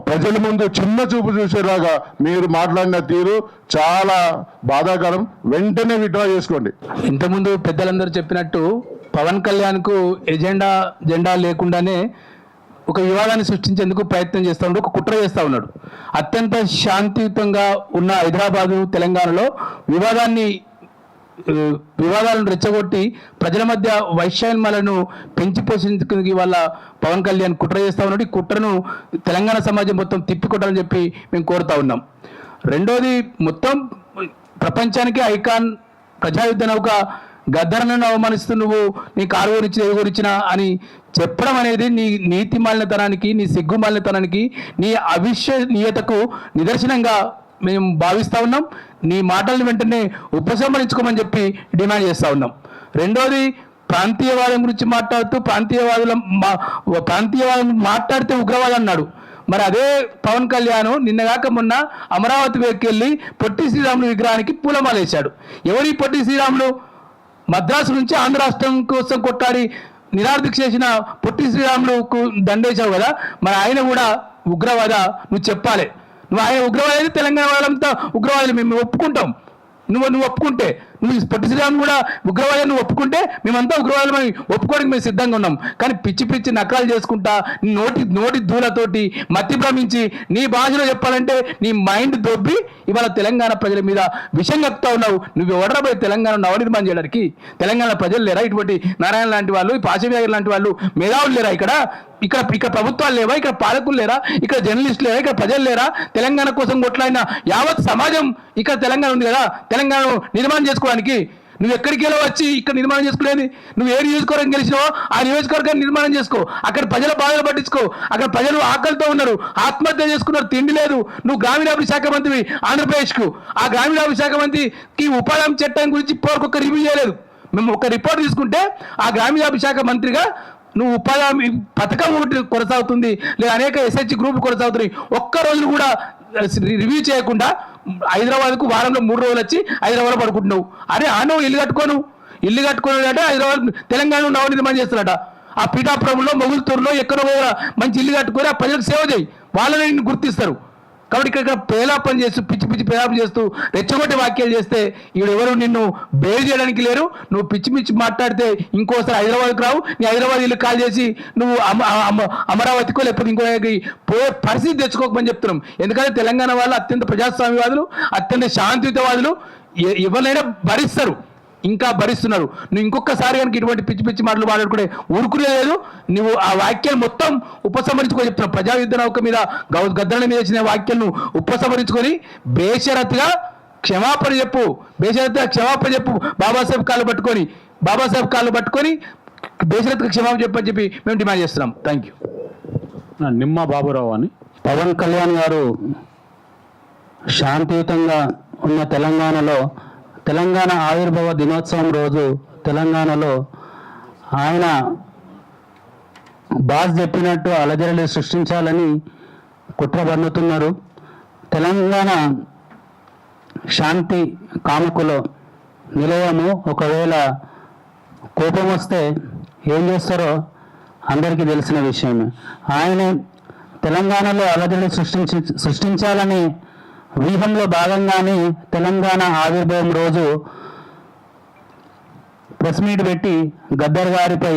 ప్రజల ముందు చిన్న చూపు చూసేలాగా మీరు మాట్లాడిన తీరు చాలా బాధాకరం. వెంటనే విత్డ్రా చేసుకోండి. ఇంతకుముందు పెద్దలందరూ చెప్పినట్టు పవన్ కళ్యాణ్కు జెండా లేకుండానే ఒక వివాదాన్ని సృష్టించేందుకు ప్రయత్నం చేస్తూ ఉన్నాడు, ఒక కుట్ర చేస్తూ ఉన్నాడు. అత్యంత శాంతియుతంగా ఉన్న హైదరాబాదు, తెలంగాణలో వివాదాలను రెచ్చగొట్టి ప్రజల మధ్య వైషమ్యాలను పెంచి పోషించుకుని వాళ్ళ పవన్ కళ్యాణ్ కుట్ర చేస్తూ ఉన్నాడు. ఈ కుట్రను తెలంగాణ సమాజం మొత్తం తిప్పికొట్టాలని చెప్పి మేము కోరుతా ఉన్నాం. రెండోది, మొత్తం ప్రపంచానికి ఐకాన్ ప్రజాయుద్ధ నౌక గద్దర్ను అవమానిస్తూ నువ్వు నీ కారు గురించి ఏ గురించినా అని చెప్పడం అనేది నీ నీతి మాలినతనానికి, నీ సిగ్గు మాలినతనానికి, నీ అవిశ్వనీయతకు నిదర్శనంగా మేము భావిస్తూ ఉన్నాం. నీ మాటలను వెంటనే ఉపసంహరించుకోమని చెప్పి డిమాండ్ చేస్తూ ఉన్నాం. రెండోది, ప్రాంతీయవాదం గురించి మాట్లాడుతూ ప్రాంతీయవాదం మాట్లాడితే ఉగ్రవాదం అన్నాడు. మరి అదే పవన్ కళ్యాణ్ నిన్నగాక మొన్న అమరావతి వైపుకి వెళ్ళి పొట్టి శ్రీరాములు విగ్రహానికి పూలమాలేశాడు. ఎవరి పొట్టి శ్రీరాములు? మద్రాసు నుంచి ఆంధ్ర రాష్ట్రం కోసం కొట్టాడి నిరాదీక్ష చేసిన పొట్టి శ్రీరాములకు దండేశావు కదా, మరి ఆయన కూడా ఉగ్రవాద? నువ్వు చెప్పాలి. నువ్వు ఆయన ఉగ్రవాది, తెలంగాణ వాళ్ళంతా ఉగ్రవాదులు మేము ఒప్పుకుంటాం. నువ్వు ఒప్పుకుంటే, నువ్వు పొట్టి శ్రీరాములు కూడా ఉగ్రవాదం నువ్వు ఒప్పుకుంటే మేమంతా ఉగ్రవాదమని ఒప్పుకోవడానికి మేము సిద్ధంగా ఉన్నాం. కానీ పిచ్చి పిచ్చి నకరాలు చేసుకుంటా నోటి దూలతోటి మతి భ్రమించి నీ భాషలో చెప్పాలంటే నీ మైండ్ దొబ్బి ఇవాళ తెలంగాణ ప్రజల మీద విషం కక్కుతా ఉన్నావు. నువ్వు ఎవడరాబోయి తెలంగాణ నవనిర్మాణం చేయడానికి? తెలంగాణ ప్రజలు లేరా? ఇటువంటి నారాయణ లాంటి వాళ్ళు, పాశవ్యాగర్ లాంటి వాళ్ళు మేధావులు లేరా? ఇక్కడ ప్రభుత్వాలు లేవా? ఇక్కడ పాలకులు లేరా? ఇక్కడ జర్నలిస్టులు లేరా? ఇక్కడ ప్రజలు లేరా? తెలంగాణ కోసం కొట్లాడిన యావత్ సమాజం ఇక్కడ తెలంగాణ ఉంది కదా, తెలంగాణ నిర్మాణం చేసుకోవడానికి. నువ్వు ఎక్కడికి వెళ్ళి వచ్చి ఇక్కడ నిర్మాణం చేసుకునేది? నువ్వు ఏ నియోజకవర్గం గెలిచినావో ఆ నియోజకవర్గాన్ని నిర్మాణం చేసుకో. అక్కడ ప్రజల బాధలు పట్టించుకో. అక్కడ ప్రజలు ఆకలితో ఉన్నారు, ఆత్మహత్య చేసుకున్నారు, తిండి లేదు. నువ్వు గ్రామీణాభివృద్ధి శాఖ మంత్రి ఆంధ్రప్రదేశ్కు. ఆ గ్రామీణాభివృద్ధి శాఖ మంత్రికి ఉపాధి హామీ చట్టం గురించి ఇప్పటికొక రివ్యూ చేయలేదు. మేము ఒక రిపోర్ట్ తీసుకుంటే ఆ గ్రామీణాభివృద్ధి శాఖ మంత్రిగా నువ్వు ఉపాధి హామీ పథకం ఒకటి కొనసాగుతుంది, లేదా అనేక ఎస్హెచ్ గ్రూపులు కొనసాగుతున్నాయి. ఒక్క రోజు కూడా రివ్యూ చేయకుండా హైదరాబాద్కు వారంలో 3 రోజులు వచ్చి హైదరాబాద్లో పడుకుంటున్నావు. అరే నువ్వు ఇల్లు కట్టుకోను అంటే హైదరాబాద్ తెలంగాణ నవనిర్మాణం చేస్తున్నాడట. ఆ పీఠాపురంలో, మొగుల్తూరులో ఎక్కడో మంచి ఇల్లు కట్టుకొని ఆ ప్రజలకు సేవ చేయి, వాళ్ళని నిన్ను గుర్తిస్తారు. కాబట్టి ఇక్కడ పేలాపన చేస్తూ పిచ్చి పేలాపన చేస్తూ రెచ్చగొట్టే వాక్యాలు చేస్తే ఎవరు నిన్ను బేర్ చేయడానికి లేరు. నువ్వు పిచ్చి మాట్లాడితే ఇంకోసారి హైదరాబాద్కి రావు. నీ హైదరాబాద్ ఇల్లు కాల్ చేసి నువ్వు అమరావతికో లేకపోతే ఇంకో పోయే పరిస్థితి తెచ్చుకోకమని చెప్తున్నాం. ఎందుకంటే తెలంగాణ వాళ్ళు అత్యంత ప్రజాస్వామ్యవాదులు, అత్యంత శాంతియుతవాదులు, ఎవరినైనా భరిస్తారు, ఇంకా భరిస్తున్నారు. నువ్వు ఇంకొకసారి కనుక ఇటువంటి పిచ్చి మాటలు మాట్లాడుకునే ఊరుకులేదు. నువ్వు ఆ వాక్యాలు మొత్తం ఉపసంహరించుకొని చెప్తున్నావు. ప్రజాయుద్ధ నౌక మీద గద్దర్ల మీద వచ్చిన వాక్యాలను ఉపసంహరించుకొని బేషరత్గా క్షమాపణ చెప్పు. బాబాసాహెబ్ కాళ్ళు పట్టుకొని బేషరత్గా క్షమాపణ చెప్పని చెప్పి మేము డిమాండ్ చేస్తున్నాం. Thank you. నిమ్మ బాబురావు అని. పవన్ కళ్యాణ్ గారు శాంతియుతంగా ఉన్న తెలంగాణ ఆవిర్భావ దినోత్సవం రోజు తెలంగాణలో ఆయన బాస్ చెప్పినట్టు అలజడులు సృష్టించాలని కుట్ర పన్నుతున్నారు. తెలంగాణ శాంతి కాముకుల నిలయము. ఒకవేళ కోపం వస్తే ఏం చేస్తారో అందరికీ తెలిసిన విషయమే. ఆయన తెలంగాణలో అలజడులు సృష్టించాలని వ్యూహంలో భాగంగానే తెలంగాణ ఆవిర్భావం రోజు ప్రెస్ మీట్ పెట్టి గద్దర్ గారిపై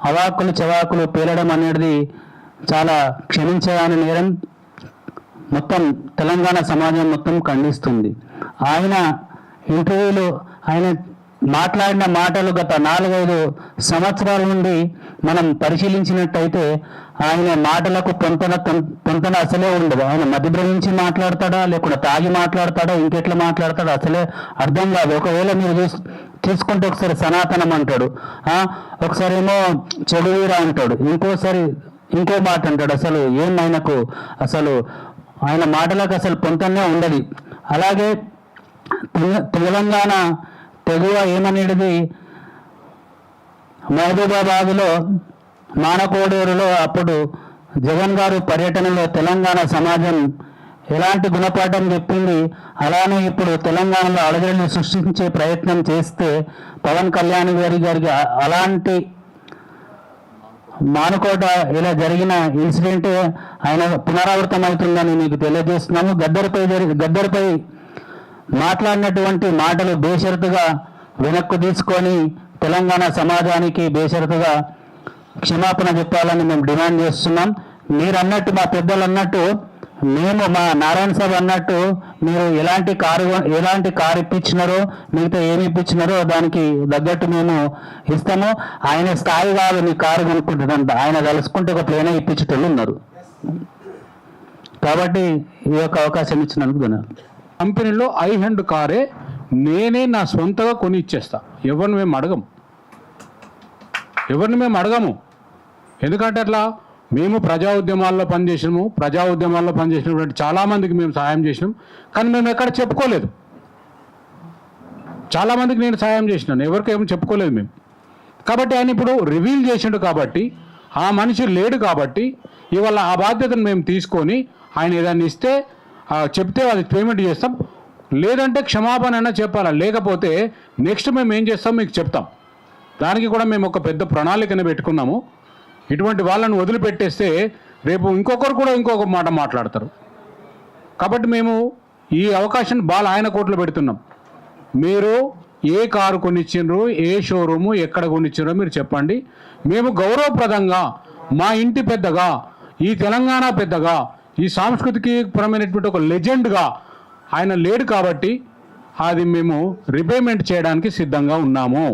అవాకులు చవాకులు పేలడం అనేది చాలా క్షమించరాని నేరం. మొత్తం తెలంగాణ సమాజం మొత్తం ఖండిస్తుంది. ఆయన ఇంటర్వ్యూలో ఆయన మాట్లాడిన మాటలు గత 4-5 సంవత్సరాల నుండి మనం పరిశీలించినట్టయితే ఆయన మాటలకు పొంతన అసలే ఉండదు. ఆయన మధ్యభ్రమించి మాట్లాడతాడా, లేకుండా తాగి మాట్లాడతాడా, ఇంకెట్లా మాట్లాడతాడా అసలే అర్థం కాదు. ఒకవేళ మీరు తీసుకుంటే ఒకసారి సనాతనం అంటాడు, ఒకసారి ఏమో చెడువీర అంటాడు, ఇంకోసారి ఇంకో మాట అంటాడు. అసలు ఏం ఆయనకు అసలు ఆయన మాటలకు అసలు పొంతనే ఉండదు. అలాగే తెలంగాణ తెగువ ఏమనేది మహబూబాబాద్లో మానకోడూరులో అప్పుడు జగన్ గారు పర్యటనలో తెలంగాణ సమాజం ఎలాంటి గుణపాఠం చెప్పింది, అలానే ఇప్పుడు తెలంగాణలో అలజడిని సృష్టించే ప్రయత్నం చేస్తే పవన్ కళ్యాణ్ గారికి అలాంటి మానుకోట ఇలా జరిగిన ఇన్సిడెంట్ ఆయన పునరావృతం అవుతుందని మీకు తెలియజేస్తున్నాము. గద్దర్పై మాట్లాడినటువంటి మాటలు బేషరతుగా వెనక్కు తీసుకొని తెలంగాణ సమాజానికి బేషరతుగా క్షమాపణ చెప్పాలని మేము డిమాండ్ చేస్తున్నాం. మీరు అన్నట్టు, మా పెద్దలు అన్నట్టు, మేము మా నారాయణ సాబ్ అన్నట్టు మీరు ఎలాంటి కారు ఇప్పించినారో, మిగతా ఏమి ఇప్పించినారో దానికి తగ్గట్టు మేము ఇస్తాము. ఆయన స్థాయి కాదు మీ కారు కొనుక్కుంటుందంట, ఆయన కలుసుకుంటే ఒక ప్లేనే ఇప్పించేటోళ్ళు ఉన్నారు. కాబట్టి ఈ యొక్క అవకాశం ఇచ్చినందుకు ధన్యవాదాలు. కంపెనీలో ఐ హ్యాండ్ కారే నేనే నా సొంతగా కొని ఇచ్చేస్తా. ఎవరిని మేము అడగము. ఎందుకంటే అట్లా మేము ప్రజా ఉద్యమాల్లో పనిచేసినటువంటి చాలామందికి మేము సహాయం చేసినాం, కానీ మేము ఎక్కడ చెప్పుకోలేదు. చాలామందికి నేను సహాయం చేసినాను, ఎవరికి ఏమో చెప్పుకోలేదు మేము. కాబట్టి ఆయన ఇప్పుడు రివీల్ చేసిండు కాబట్టి, ఆ మనిషి లేడు కాబట్టి ఇవాళ ఆ బాధ్యతను మేము తీసుకొని ఆయన ఏదైనా ఇస్తే చెప్తే అది పేమెంట్ చేస్తాం, లేదంటే క్షమాపణ అయినా చెప్పాలా. లేకపోతే నెక్స్ట్ మేము ఏం చేస్తాం మీకు చెప్తాం. దానికి కూడా మేము ఒక పెద్ద ప్రణాళికను పెట్టుకున్నాము. ఇటువంటి వాళ్ళని వదిలిపెట్టేస్తే రేపు ఇంకొకరు కూడా ఇంకొక మాట మాట్లాడతారు. కాబట్టి మేము ఈ అవకాశాన్ని ఆయన కోర్టులో పెడుతున్నాం. మీరు ఏ కారు కొనిచ్చిండ్రు, ఏ షోరూము ఎక్కడ కొనిచ్చిండ్రో మీరు చెప్పండి. మేము గౌరవప్రదంగా మా ఇంటి పెద్దగా, ఈ తెలంగాణ పెద్దగా, ఈ సాంస్కృతికి పరమైనటువంటి ఒక లెజెండ్గా ఆయన లేడు కాబట్టి అది మేము రిపేమెంట్ చేయడానికి సిద్ధంగా ఉన్నాము.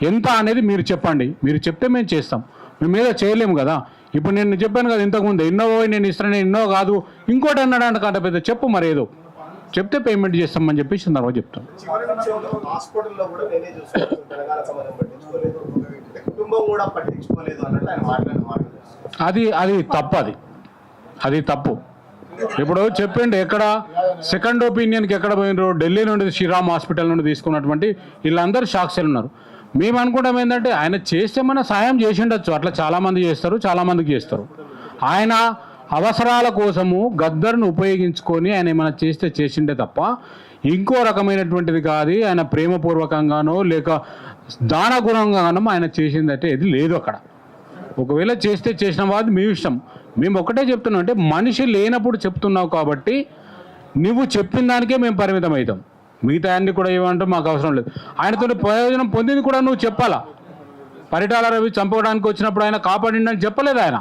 ఎంత అనేది మీరు చెప్పండి. మీరు చెప్తే మేము చేస్తాం. మేము ఏదో చేయలేము కదా. ఇప్పుడు నేను చెప్పాను కదా ఇంతకుముందు, ఇన్నోవో నేను ఇస్తాను, ఇన్నో కాదు ఇంకోటి అన్నాడు కంట పెద్ద చెప్పు, మరి ఏదో చెప్తే పేమెంట్ చేస్తామని చెప్పి సందర్భంగా చెప్తాను. అది తప్పు. అది తప్పు. ఇప్పుడు చెప్పండి, ఎక్కడ సెకండ్ ఒపీనియన్కి ఎక్కడ పోయినారు? ఢిల్లీ నుండి శ్రీరామ్ హాస్పిటల్ నుండి తీసుకున్నటువంటి వీళ్ళందరూ సాక్షులు ఉన్నారు. మేము అనుకుంటాం ఏంటంటే ఆయన చేస్తే మన సాయం చేసి ఉండొచ్చు. అట్లా చాలామంది చేస్తారు, చాలామందికి చేస్తారు. ఆయన అవసరాల కోసము గద్దర్ను ఉపయోగించుకొని ఆయన ఏమైనా చేస్తే చేసిండే తప్ప ఇంకో రకమైనటువంటిది కాదు. ఆయన ప్రేమపూర్వకంగానో లేక దానగుణంగానో ఆయన చేసిందంటే ఇది లేదు అక్కడ. ఒకవేళ చేస్తే చేసిన వాది మీ ఇష్టం. మేము ఒకటే చెప్తున్నాం, అంటే మనిషి లేనప్పుడు చెప్తున్నావు కాబట్టి నువ్వు చెప్పిన దానికే మేము పరిమితం అవుతాం. మిగతా అన్ని కూడా ఏమంటే మాకు అవసరం లేదు. ఆయనతో ప్రయోజనం పొందింది కూడా నువ్వు చెప్పాలా. పరిటాల రవి చంపడానికి వచ్చినప్పుడు ఆయన కాపాడిండని చెప్పలేదు, ఆయన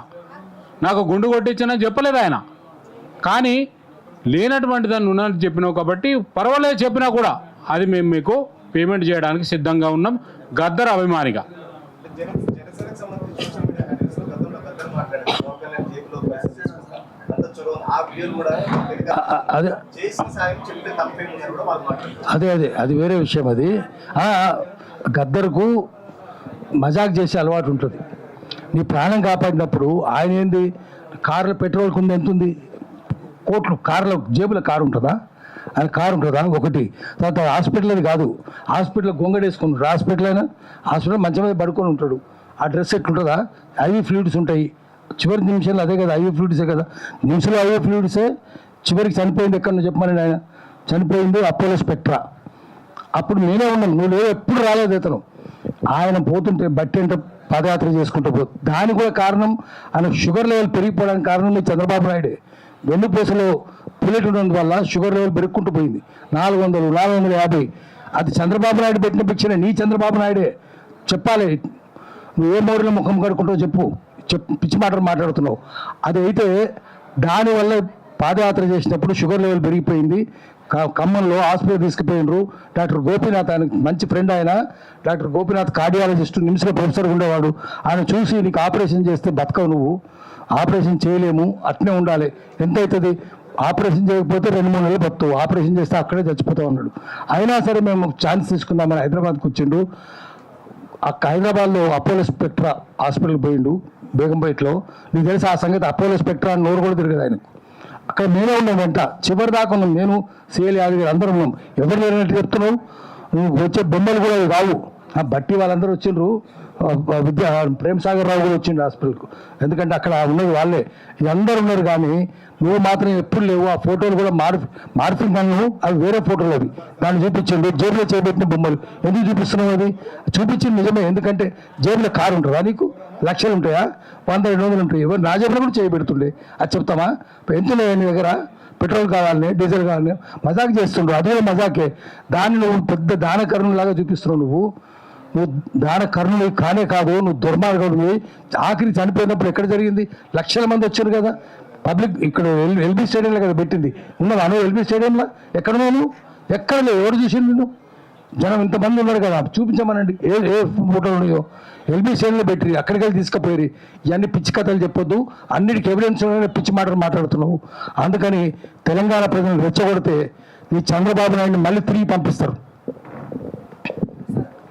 నాకు గుండు కొట్టించని చెప్పలేదు ఆయన. కానీ లేనటువంటి దాన్ని ఉన్నది చెప్పినావు కాబట్టి పర్వాలేదు, చెప్పినా కూడా అది మేము మీకు పేమెంట్ చేయడానికి సిద్ధంగా ఉన్నాం గద్దర్ అభిమానిగా. అది వేరే విషయం. అది గద్దర్కు మజాక్ చేసే అలవాటు ఉంటుంది. నీ ప్రాణం కాపాడినప్పుడు ఆయన ఏంది, కార్లో పెట్రోల్ కుంది ఎంత ఉంది, కోట్లు కార్లో జేబులో కారు ఉంటుందా? ఆయన కారు ఉంటుందా? ఒకటి. తర్వాత హాస్పిటల్ అది కాదు, హాస్పిటల్ గొంగడేసుకుంటాడు. హాస్పిటల్ మంచం మీద పడుకొని ఉంటాడు. ఆ డ్రెస్ ఎట్లుంటుందా? ఐవీ ఫ్లూయిడ్స్ ఉంటాయి. చివరి నిమిషాలు అదే కదా, ఐవీ ఫ్లూయిడ్సే కదా. నిమిషంలో ఐవీ ఫ్లూయిడ్సే. చివరికి చనిపోయింది ఎక్కడ చెప్పమని ఆయన చనిపోయింది అపోలో స్పెక్ట్రా. అప్పుడు నేనే ఉన్నాను, నువ్వు లేవు, ఎప్పుడు రాలేదు ఇతను. ఆయన పోతుంటే బట్టి అంటే పాదయాత్ర చేసుకుంటూ దానికి కూడా కారణం ఆయన షుగర్ లెవెల్ పెరిగిపోవడానికి కారణం మీ చంద్రబాబు నాయుడే. వెన్నుపూసలో పుల్లెట్ ఉండడం వల్ల షుగర్ లెవెల్ పెరుగుకుంటూ పోయింది. 400, 450. అది చంద్రబాబు నాయుడు పెట్టిన పిక్చరే. నీ చంద్రబాబు నాయుడే చెప్పాలి. నువ్వు ఏ మౌర్య ముఖం కడుకుంటావు చెప్పు, పిచ్చి మాటలు మాట్లాడుతున్నావు. అది అయితే దానివల్ల పాదయాత్ర చేసినప్పుడు షుగర్ లెవెల్ పెరిగిపోయింది. ఖమ్మంలో హాస్పిటల్ తీసుకుపోయినరు. డాక్టర్ గోపీనాథ్, ఆయనకు మంచి ఫ్రెండ్ ఆయన. డాక్టర్ గోపీనాథ్ కార్డియాలజిస్ట్, నిమ్స్లో ప్రొఫెసర్ ఉండేవాడు. ఆయన చూసి నీకు ఆపరేషన్ చేస్తే బతకవు, నువ్వు ఆపరేషన్ చేయలేము, అట్నే ఉండాలి. ఎంత అవుతుంది? ఆపరేషన్ చేయకపోతే 2-3 నెలలు బతుకు, ఆపరేషన్ చేస్తే అక్కడే చచ్చిపోతావు అన్నాడు. అయినా సరే మేము ఛాన్స్ తీసుకుందామని హైదరాబాద్కి వచ్చిండు. హైదరాబాద్లో అపోలో స్పెక్ట్రా హాస్పిటల్కి పోయిండు, బేగంపేటలో. నీకు తెలిసి ఆ సంగతి? అపోలో స్పెక్ట్రా అని నోరు కూడా తిరగదు ఆయనకు. అక్కడ నేనే ఉన్నాం వెంట చివరి దాకా ఉన్నాం. నేను సిఎల్ యాదవ్ గారు అందరం ఉన్నాం. ఎవరు లేనట్టు చెప్తున్నావు నువ్వు? వచ్చే బొమ్మలు కూడా రావు. ఆ బట్టి వాళ్ళందరూ వచ్చిండ్రు, ప్రేమ్ సాగర్ రావు కూడా వచ్చిండు హాస్పిటల్కు. ఎందుకంటే అక్కడ ఉన్నది వాళ్ళే, అందరు ఉన్నారు. కానీ నువ్వు మాత్రం ఎప్పుడు లేవు. ఆ ఫోటోలు కూడా మార్ఫింగ్ అన్నావు, అవి వేరే ఫోటోలు అవి. దాన్ని చూపించండి, జేబులో చేపెట్టిన బొమ్మలు ఎందుకు చూపిస్తున్నావు? అది చూపించింది నిజమే, ఎందుకంటే జేబులో కారు ఉంటుందా నీకు? లక్షలు ఉంటాయా? 100-200 ఉంటాయి. ఎవరు నా జేబులో కూడా చేయబెడుతుండే, అది చెప్తామా? ఎంత ఉన్నాయి నీ దగ్గర? పెట్రోల్ కావాలని, డీజిల్ కావాలని మజాక్ చేస్తుండ్రు. అదే మజాకే. దాన్ని నువ్వు పెద్ద దాన కరుణలాగా చూపిస్తున్నావు. నువ్వు దాన కరుణులు కానే కాదు, నువ్వు దుర్మార్గుడివి. ఆఖరి చనిపోయినప్పుడు ఎక్కడ జరిగింది? లక్షల మంది వచ్చారు కదా పబ్లిక్. ఇక్కడ ఎల్బీ స్టేడియంలో కదా పెట్టింది. ఉన్నావా నువ్వు ఎల్బీ స్టేడియంలో? ఎక్కడ నువ్వు? ఎక్కడ లేవు. ఎవరు చూసింది నిన్ను? జనం ఇంతమంది ఉన్నారు కదా, చూపించమనండి ఏ ఫోటోలు ఉన్నాయో. ఎల్బీ స్టేడియంలో పెట్టి అక్కడికి వెళ్ళి తీసుకుపోయి ఇవన్నీ పిచ్చి కథలు చెప్పొద్దు. అన్నిటికీ ఎవిడెన్స్ పిచ్చి మాటలు మాట్లాడుతున్నావు. అందుకని తెలంగాణ ప్రజలను రెచ్చగొడితే నీ చంద్రబాబు నాయుడిని మళ్ళీ తిరిగి పంపిస్తారు.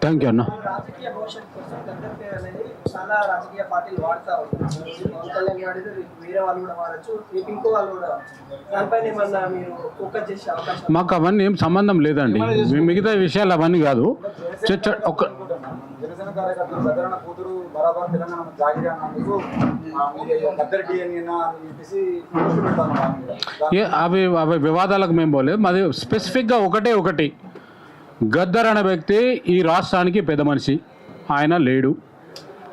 థ్యాంక్ యూ అన్న. రాజకీయ భవిష్యత్ కోసం గద్దర్ పేరు అనేది చాలా రాజకీయ పార్టీలు వాడుతూ ఉంటారు. పవన్ కళ్యాణ్ వాడితే వేరే వాళ్ళు కూడా వాడచ్చు, రేపు ఇంకో వాళ్ళు కూడా వాడచ్చు. దానిపైన ఏమన్నా మీరు ఫోకస్ చేసే అవకాశం? మాకు అవన్నీ ఏం సంబంధం లేదండి. మిగతా విషయాలు అవన్నీ కాదు. ఒక జనసేన కార్యకర్తలు గద్దరన్న కూతురు బరాబర్ తెలంగాణ జాగిరి అన్నందుకు గద్దర్ డిఎన్ఏ అని చెప్పేసి అవి వివాదాలకు మేము పోలేదు. మాది స్పెసిఫిక్గా ఒకటి గద్దర్ అనే వ్యక్తి ఈ రాష్ట్రానికి పెద్ద మనిషి. ఆయన లేడు.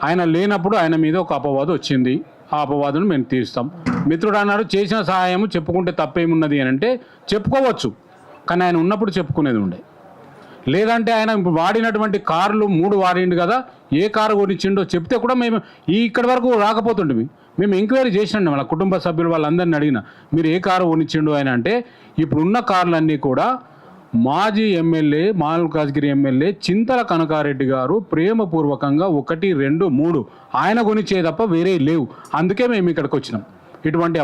ఆయన లేనప్పుడు ఆయన మీద ఒక అపవాదం వచ్చింది. ఆ అపవాదును మేము తీరుస్తాం. మిత్రుడు అన్నాడు చేసిన సహాయం చెప్పుకుంటే తప్పేమున్నది అని అంటే చెప్పుకోవచ్చు, కానీ ఆయన ఉన్నప్పుడు చెప్పుకునేది ఉండే. లేదంటే ఆయన వాడినటువంటి కార్లు 3 వాడిండు కదా, ఏ కారు కొనిచ్చిండో చెప్తే కూడా మేము ఇక్కడి వరకు రాకపోతుండే. మేము ఎంక్వైరీ చేసినండి మన కుటుంబ సభ్యులు వాళ్ళందరినీ అడిగిన, మీరు ఏ కారు కొనిచ్చిండు ఆయన అంటే ఇప్పుడున్న కార్లన్నీ కూడా మాజీ ఎమ్మెల్యే మల్కాజ్గిరి ఎమ్మెల్యే చింతల కనకారెడ్డి గారు ప్రేమపూర్వకంగా 1, 2, 3 ఆయన కొనిచ్చే తప్ప వేరే లేవు. అందుకే మేము ఇక్కడికి వచ్చినాం. ఇటువంటి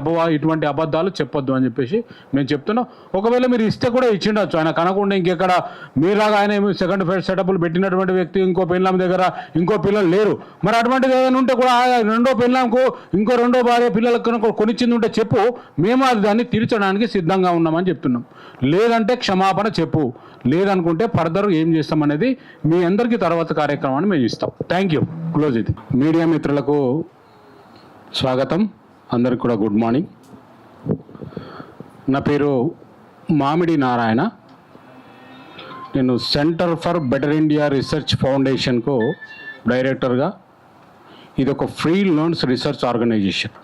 అబద్ధాలు చెప్పొద్దు అని చెప్పేసి మేము చెప్తున్నాం. ఒకవేళ మీరు ఇస్తే కూడా ఇచ్చిండొచ్చు. ఆయన కనకుండా ఇంకెక్కడ మీలాగా ఆయన సెకండ్ ఫేజ్ సెటప్లు పెట్టినటువంటి వ్యక్తి ఇంకో పెళ్ళాం దగ్గర ఇంకో పిల్లలు లేరు. మరి అటువంటిది ఏదైనా ఉంటే కూడా రెండో పెళ్ళాంకు ఇంకో రెండో భార్య పిల్లలకు కొనిచ్చింది ఉంటే చెప్పు, మేము అది దాన్ని తీర్చడానికి సిద్ధంగా ఉన్నామని చెప్తున్నాం. లేదంటే క్షమాపణ చెప్పు, లేదనుకుంటే ఫర్దర్ ఏం చేస్తామనేది మీ అందరికీ తర్వాత కార్యక్రమాన్ని మేము ఇస్తాం. Thank you. క్లోజ్ ఇది. మీడియా మిత్రులకు స్వాగతం. అందరికి కూడా గుడ్ మార్నింగ్. నా పేరు మామిడి నారాయణ. నేను Centre for Better India Research ఫౌండేషన్కు డైరెక్టర్గా. ఇది ఒక ఫ్రీ లోన్స్ రీసెర్చ్ ఆర్గనైజేషన్.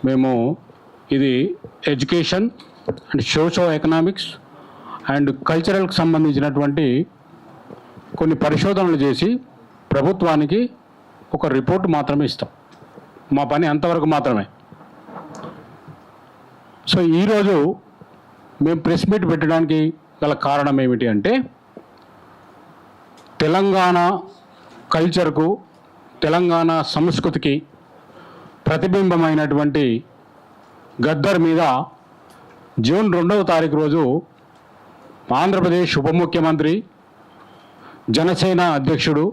మేము ఇది education and socio economics and కల్చరల్కి సంబంధించినటువంటి కొన్ని పరిశోధనలు చేసి ప్రభుత్వానికి ఒక రిపోర్ట్ మాత్రమే ఇస్తాం. మా పని అంతవరకు మాత్రమే. సో ఈరోజు మేము ప్రెస్ మీట్ పెట్టడానికి గల కారణం ఏమిటి అంటే తెలంగాణ కల్చర్కు, తెలంగాణ సంస్కృతికి ప్రతిబింబమైనటువంటి గద్దర్ మీద జూన్ 2వ తారీఖు రోజు ఆంధ్రప్రదేశ్ ఉప ముఖ్యమంత్రి జనసేన అధ్యక్షుడు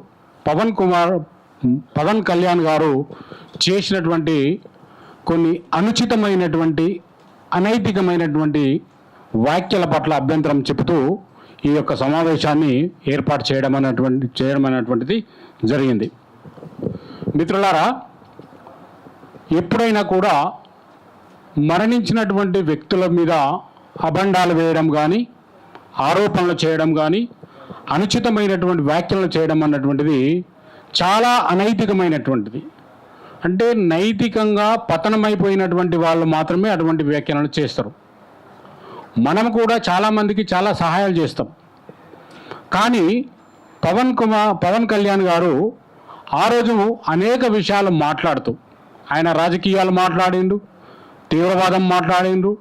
పవన్ కళ్యాణ్ గారు చేసినటువంటి కొన్ని అనుచితమైనటువంటి అనైతికమైనటువంటి వ్యాఖ్యల పట్ల అభ్యంతరం చెబుతూ ఈ యొక్క సమావేశాన్ని ఏర్పాటు చేయడం అనేటువంటిది జరిగింది. మిత్రులారా, ఎప్పుడైనా కూడా మరణించినటువంటి వ్యక్తుల మీద అబండాలు వేయడం కానీ, ఆరోపణలు చేయడం కానీ, అనుచితమైనటువంటి వ్యాఖ్యలు చేయడం అన్నటువంటిది చాలా అనైతికమైనటువంటిది. అంటే నైతికంగా పతనమైపోయినటువంటి వాళ్ళు మాత్రమే అటువంటి వ్యాఖ్యలను చేస్తారు. మనం కూడా చాలామందికి చాలా సహాయాలు చేస్తాం. కానీ పవన్ కళ్యాణ్ గారు ఆ రోజు అనేక విషయాలు మాట్లాడుతూ, ఆయన రాజకీయాలు మాట్లాడిండు, తీవ్రవాదం మాట్లాడిండు,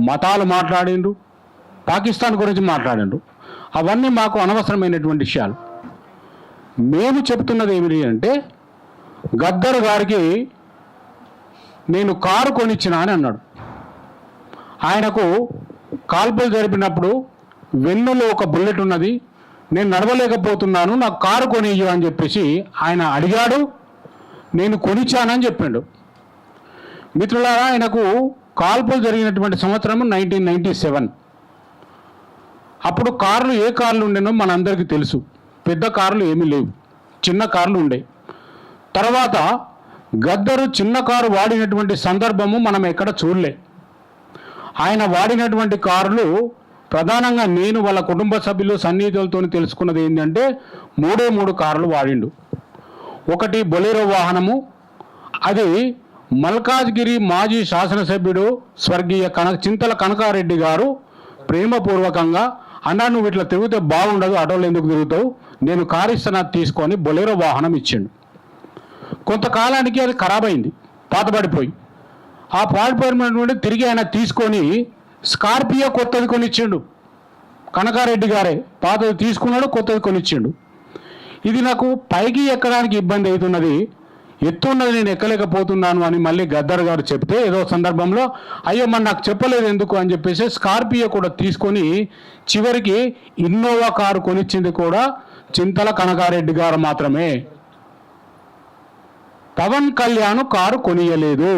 మతాలు మాట్లాడిండు, పాకిస్తాన్ గురించి మాట్లాడిండు. అవన్నీ మాకు అనవసరమైనటువంటి విషయాలు. మేము చెప్తున్నది ఏమిటి అంటే గద్దర్ గారికి నేను కారు కొనిచ్చిన అని అన్నాడు. ఆయనకు కాల్పులు జరిపినప్పుడు వెన్నులో ఒక బుల్లెట్ ఉన్నది, నేను నడవలేకపోతున్నాను, నాకు కారు కొనియ్యు అని చెప్పేసి ఆయన అడిగాడు. నేను కొనిచ్చానని చెప్పిండు. మిత్రులారా, ఆయనకు కాల్పులు జరిగినటువంటి సంవత్సరం 1997. అప్పుడు కార్లు ఏ కార్లు ఉండేనో మనందరికీ తెలుసు. పెద్ద కార్లు ఏమీ లేవు, చిన్న కార్లు ఉండే. తర్వాత గద్దరు చిన్న కారు వాడినటువంటి సందర్భము మనం ఎక్కడ చూడలే. ఆయన వాడినటువంటి కార్లు ప్రధానంగా నేను వాళ్ళ కుటుంబ సభ్యులు సన్నిహితులతో తెలుసుకున్నది ఏంటంటే 3 కార్లు వాడిండు. ఒకటి బొలెరో వాహనము, అది మల్కాజ్గిరి మాజీ శాసనసభ్యుడు స్వర్గీయ చింతల కనకారెడ్డి గారు ప్రేమపూర్వకంగా, అన్నా నువ్వు ఇట్లా తిరిగితే బాగుండదు, ఆటోలు ఎందుకు తిరుగుతావు, నేను కారు ఇస్తున్నా తీసుకొని బొలెరో వాహనం ఇచ్చిండు. కొంతకాలానికి అది ఖరాబ్ అయింది, పాతబడిపోయి. ఆ పాడిపోయినటువంటి తిరిగి ఆయన తీసుకొని స్కార్పియో కొత్తది కొనిచ్చిండు. కనకారెడ్డి గారే పాతది తీసుకున్నాడు, కొత్తది కొనిచ్చిండు. ఇది నాకు పైకి ఎక్కడానికి ఇబ్బంది అవుతున్నది, ఎత్తున్నది నేను ఎక్కలేకపోతున్నాను అని మళ్ళీ గద్దర్ గారు చెప్తే ఏదో సందర్భంలో అయ్యో మరి నాకు చెప్పలేదు ఎందుకు అని చెప్పేసి స్కార్పియో కూడా తీసుకొని చివరికి ఇన్నోవా కారు కొనిచ్చింది కూడా చింతల కనకారెడ్డి గారు మాత్రమే. పవన్ కళ్యాణ్ కారు కొనియలేదు.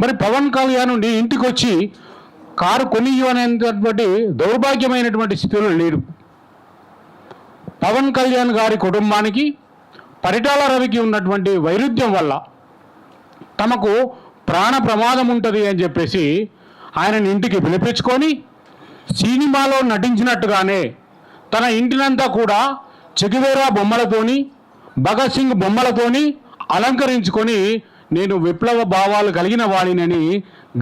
మరి పవన్ కళ్యాణ్ నీ ఇంటికి వచ్చి కారు కొనియనేటువంటి దౌర్భాగ్యమైనటువంటి స్థితిలో లేడు. పవన్ కళ్యాణ్ గారి కుటుంబానికి పరిటాల రవికి ఉన్నటువంటి వైరుధ్యం వల్ల తమకు ప్రాణ ప్రమాదం ఉంటుంది అని చెప్పేసి ఆయనని ఇంటికి పిలిపించుకొని సినిమాలో నటించినట్టుగానే తన ఇంటినంతా కూడా చెగువేరా బొమ్మలతోని, భగత్ సింగ్ బొమ్మలతోని అలంకరించుకొని నేను విప్లవ భావాలు కలిగిన వాడినని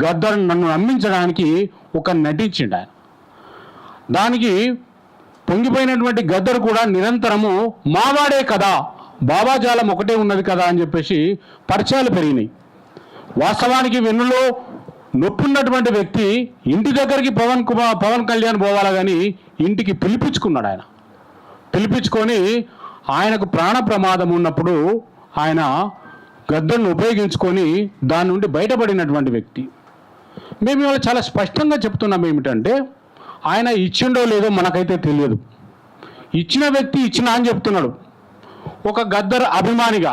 గద్దర్ నన్ను నమ్మించడానికి ఒక నటించిండు ఆయన. దానికి పొంగిపోయినటువంటి గద్దర్ కూడా నిరంతరము మావాడే కదా, బాబాజాలం ఒకటే ఉన్నది కదా అని చెప్పేసి పరిచయాలు పెరిగినాయి. వాస్తవానికి వెన్నులో నొప్పున్నటువంటి వ్యక్తి ఇంటి దగ్గరికి పవన్ కళ్యాణ్ పోవాలా కానీ ఇంటికి పిలిపించుకున్నాడు. ఆయన పిలిపించుకొని ఆయనకు ప్రాణ ప్రమాదం ఉన్నప్పుడు ఆయన గద్దర్ను ఉపయోగించుకొని దాని నుండి బయటపడినటువంటి వ్యక్తి. మేము ఇవాళ చాలా స్పష్టంగా చెప్తున్నాం ఏమిటంటే, ఆయన ఇచ్చిండో లేదో మనకైతే తెలియదు. ఇచ్చిన వ్యక్తి ఇచ్చిన అని చెప్తున్నాడు. ఒక గద్దర్ అభిమానిగా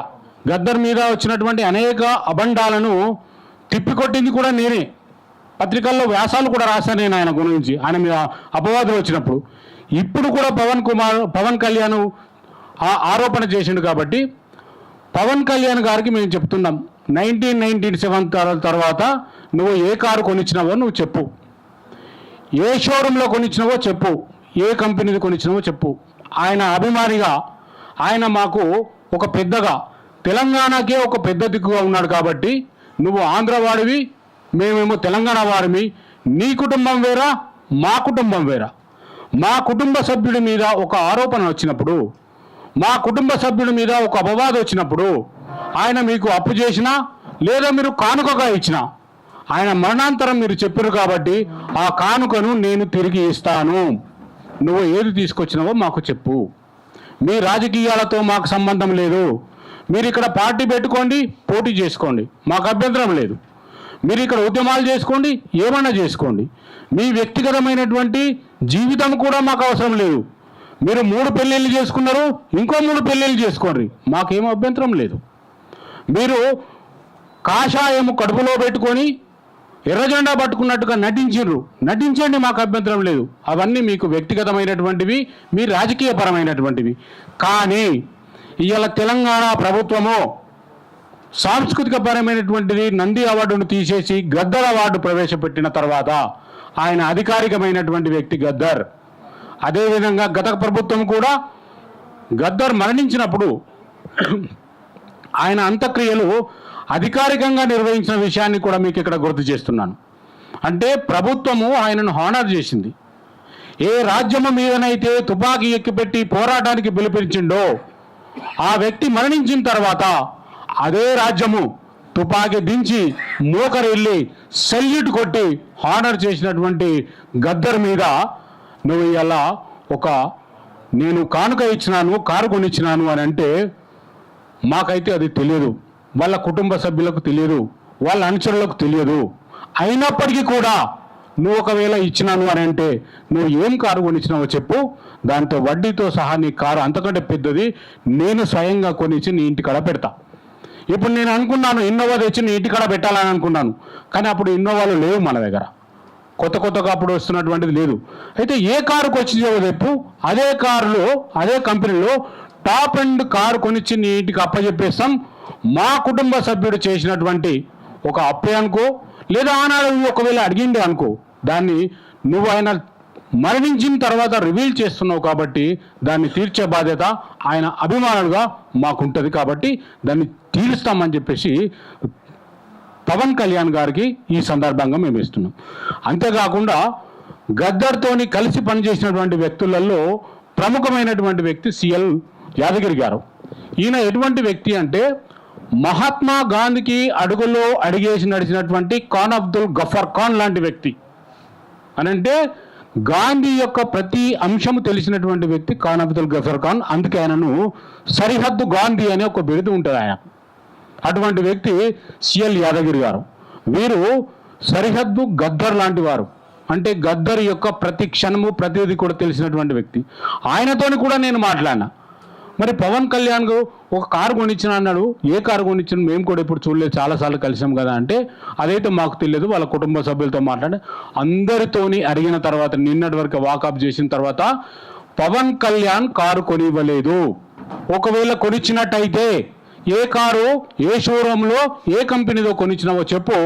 గద్దర్ మీద వచ్చినటువంటి అనేక అబండాలను తిప్పికొట్టింది కూడా నేనే. పత్రికల్లో వ్యాసాలు కూడా రాశాను నేను ఆయన గురించి, ఆయన మీద అపవాదులు వచ్చినప్పుడు. ఇప్పుడు కూడా పవన్ కళ్యాణ్ ఆరోపణ చేసిండు కాబట్టి పవన్ కళ్యాణ్ గారికి మేము చెప్తున్నాం, 1997 తర్వాత నువ్వు ఏ కారు కొనిచ్చినావో నువ్వు చెప్పు, ఏ షోరూంలో కొనిచ్చినావో చెప్పు, ఏ కంపెనీది కొనిచ్చినావో చెప్పు. ఆయన అభిమానిగా, ఆయన మాకు ఒక పెద్దగా, తెలంగాణకే ఒక పెద్ద దిక్కుగా ఉన్నాడు కాబట్టి నువ్వు ఆంధ్రవాడివి, మేమేమో తెలంగాణ వాడివి, నీ కుటుంబం వేరా మా కుటుంబం వేరా. మా కుటుంబ సభ్యుడి మీద ఒక ఆరోపణ వచ్చినప్పుడు, మా కుటుంబ సభ్యుడి మీద ఒక అపవాదం వచ్చినప్పుడు ఆయన మీకు అప్పు చేసినా లేదా మీరు కానుకగా ఇచ్చినా ఆయన మరణాంతరం మీరు చెప్పారు కాబట్టి ఆ కానుకను నేను తిరిగి ఇస్తాను. నువ్వు ఏది తీసుకొచ్చినావో మాకు చెప్పు. మీ రాజకీయాలతో మాకు సంబంధం లేదు. మీరు ఇక్కడ పార్టీ పెట్టుకోండి, పోటీ చేసుకోండి, మాకు అభ్యంతరం లేదు. మీరు ఇక్కడ ఉద్యమాలు చేసుకోండి, ఏమన్నా చేసుకోండి. మీ వ్యక్తిగతమైనటువంటి జీవితం కూడా మాకు అవసరం లేదు. మీరు 3 పెళ్ళిళ్ళు చేసుకున్నారు, ఇంకో 3 పెళ్ళిళ్ళు చేసుకోండి, మాకేం అభ్యంతరం లేదు. మీరు కాషాయము కడుపులో పెట్టుకొని ఎర్రజెండా పట్టుకున్నట్టుగా నటించండి, మాకు అభ్యంతరం లేదు. అవన్నీ మీకు వ్యక్తిగతమైనటువంటివి, మీ రాజకీయపరమైనటువంటివి. కానీ ఇవాళ తెలంగాణ ప్రభుత్వము సాంస్కృతిక పరమైనటువంటిది నంది అవార్డును తీసేసి గద్దర్ అవార్డు ప్రవేశపెట్టిన తర్వాత ఆయన అధికారికమైనటువంటి వ్యక్తి గద్దర్. అదేవిధంగా గత ప్రభుత్వం కూడా గద్దర్ మరణించినప్పుడు ఆయన అంత్యక్రియలు అధికారికంగా నిర్వహించిన విషయాన్ని కూడా మీకు ఇక్కడ గుర్తు చేస్తున్నాను. అంటే ప్రభుత్వము ఆయనను హానర్ చేసింది. ఏ రాజ్యము మీదనైతే తుపాకీ ఎక్కిపెట్టి పోరాటానికి పిలుపునిచ్చిండో ఆ వ్యక్తి మరణించిన తర్వాత అదే రాజ్యము తుపాకీ దించి మోకరిల్లి సెల్యూట్ కొట్టి హానర్ చేసినటువంటి గద్దర్ మీద నువ్వు ఇలా నేను కానుక ఇచ్చినాను, కారు కొనిచ్చినాను అని అంటే మాకైతే అది తెలియదు, వాళ్ళ కుటుంబ సభ్యులకు తెలియదు, వాళ్ళ అనుచరులకు తెలియదు. అయినప్పటికీ కూడా నువ్వు ఒకవేళ ఇచ్చినాను అని అంటే నువ్వు ఏం కారు కొనిచ్చినావో చెప్పు, దాంతో వడ్డీతో సహా నీ కారు అంతకంటే పెద్దది నేను స్వయంగా కొనిచ్చి నీ ఇంటి కడ పెడతా. ఇప్పుడు నేను అనుకున్నాను ఇన్నోవా తెచ్చి నీ ఇంటికాడ పెట్టాలని అనుకున్నాను, కానీ అప్పుడు ఇన్నోవాలు లేవు మన దగ్గర, కొత్తగా అప్పుడు వస్తున్నటువంటిది లేదు. అయితే ఏ కారుకు వచ్చిందో చెప్పు, అదే కారులో అదే కంపెనీలో టాప్ అండ్ కారు కొనిచ్చి నీ ఇంటికి అప్పచెప్పేస్తాం. మా కుటుంబ సభ్యుడు చేసినటువంటి ఒక అప్పే అనుకో, లేదా ఆనాడు ఒకవేళ అడిగిండే అనుకో, దాన్ని నువ్వు ఆయన మరణించిన తర్వాత రివీల్ చేస్తున్నావు కాబట్టి దాన్ని తీర్చే బాధ్యత ఆయన అభిమానులుగా మాకుంటుంది, కాబట్టి దాన్ని తీరుస్తామని చెప్పేసి పవన్ కళ్యాణ్ గారికి ఈ సందర్భంగా మేము ఇస్తున్నాం. అంతేకాకుండా గద్దర్తోని కలిసి పనిచేసినటువంటి వ్యక్తులలో ప్రముఖమైనటువంటి వ్యక్తి సిఎల్ యాదగిరి గారు. ఈయన ఎటువంటి వ్యక్తి అంటే మహాత్మా గాంధీకి అడుగులో అడిగేసి నడిచినటువంటి ఖాన్ అబ్దుల్ గఫర్ ఖాన్ లాంటి వ్యక్తి. అనంటే గాంధీ యొక్క ప్రతి అంశము తెలిసినటువంటి వ్యక్తి ఖాన్ అబ్దుల్ గఫర్ ఖాన్. అందుకే ఆయనను సరిహద్దు గాంధీ అనే ఒక బిరుదు ఉంటుంది ఆయన. అటువంటి వ్యక్తి సిఎల్ యాదగిరి గారు. వీరు సరిహద్దు గద్దర్ లాంటి వారు. అంటే గద్దర్ యొక్క ప్రతి క్షణము ప్రతిదీ కూడా తెలిసినటువంటి వ్యక్తి. ఆయనతోని కూడా నేను మాట్లాడినా. మరి పవన్ కళ్యాణ్ ఒక కారు కొనిచ్చిన అన్నాడు. ఏ కారు కొనిచ్చిన మేము కూడా ఇప్పుడు చూడలేదు, చాలాసార్లు కలిసాం కదా అంటే అదైతే మాకు తెలియదు. వాళ్ళ కుటుంబ సభ్యులతో మాట్లాడి అందరితోని అడిగిన తర్వాత నిన్నటి వరకు వాకప్ చేసిన తర్వాత పవన్ కళ్యాణ్ కారు కొనివ్వలేదు. ఒకవేళ కొనిచ్చినట్టయితే ఏ కారు ఏ షోరూంలో ఏ కంపెనీతో కొనిచ్చినావో చెప్పు,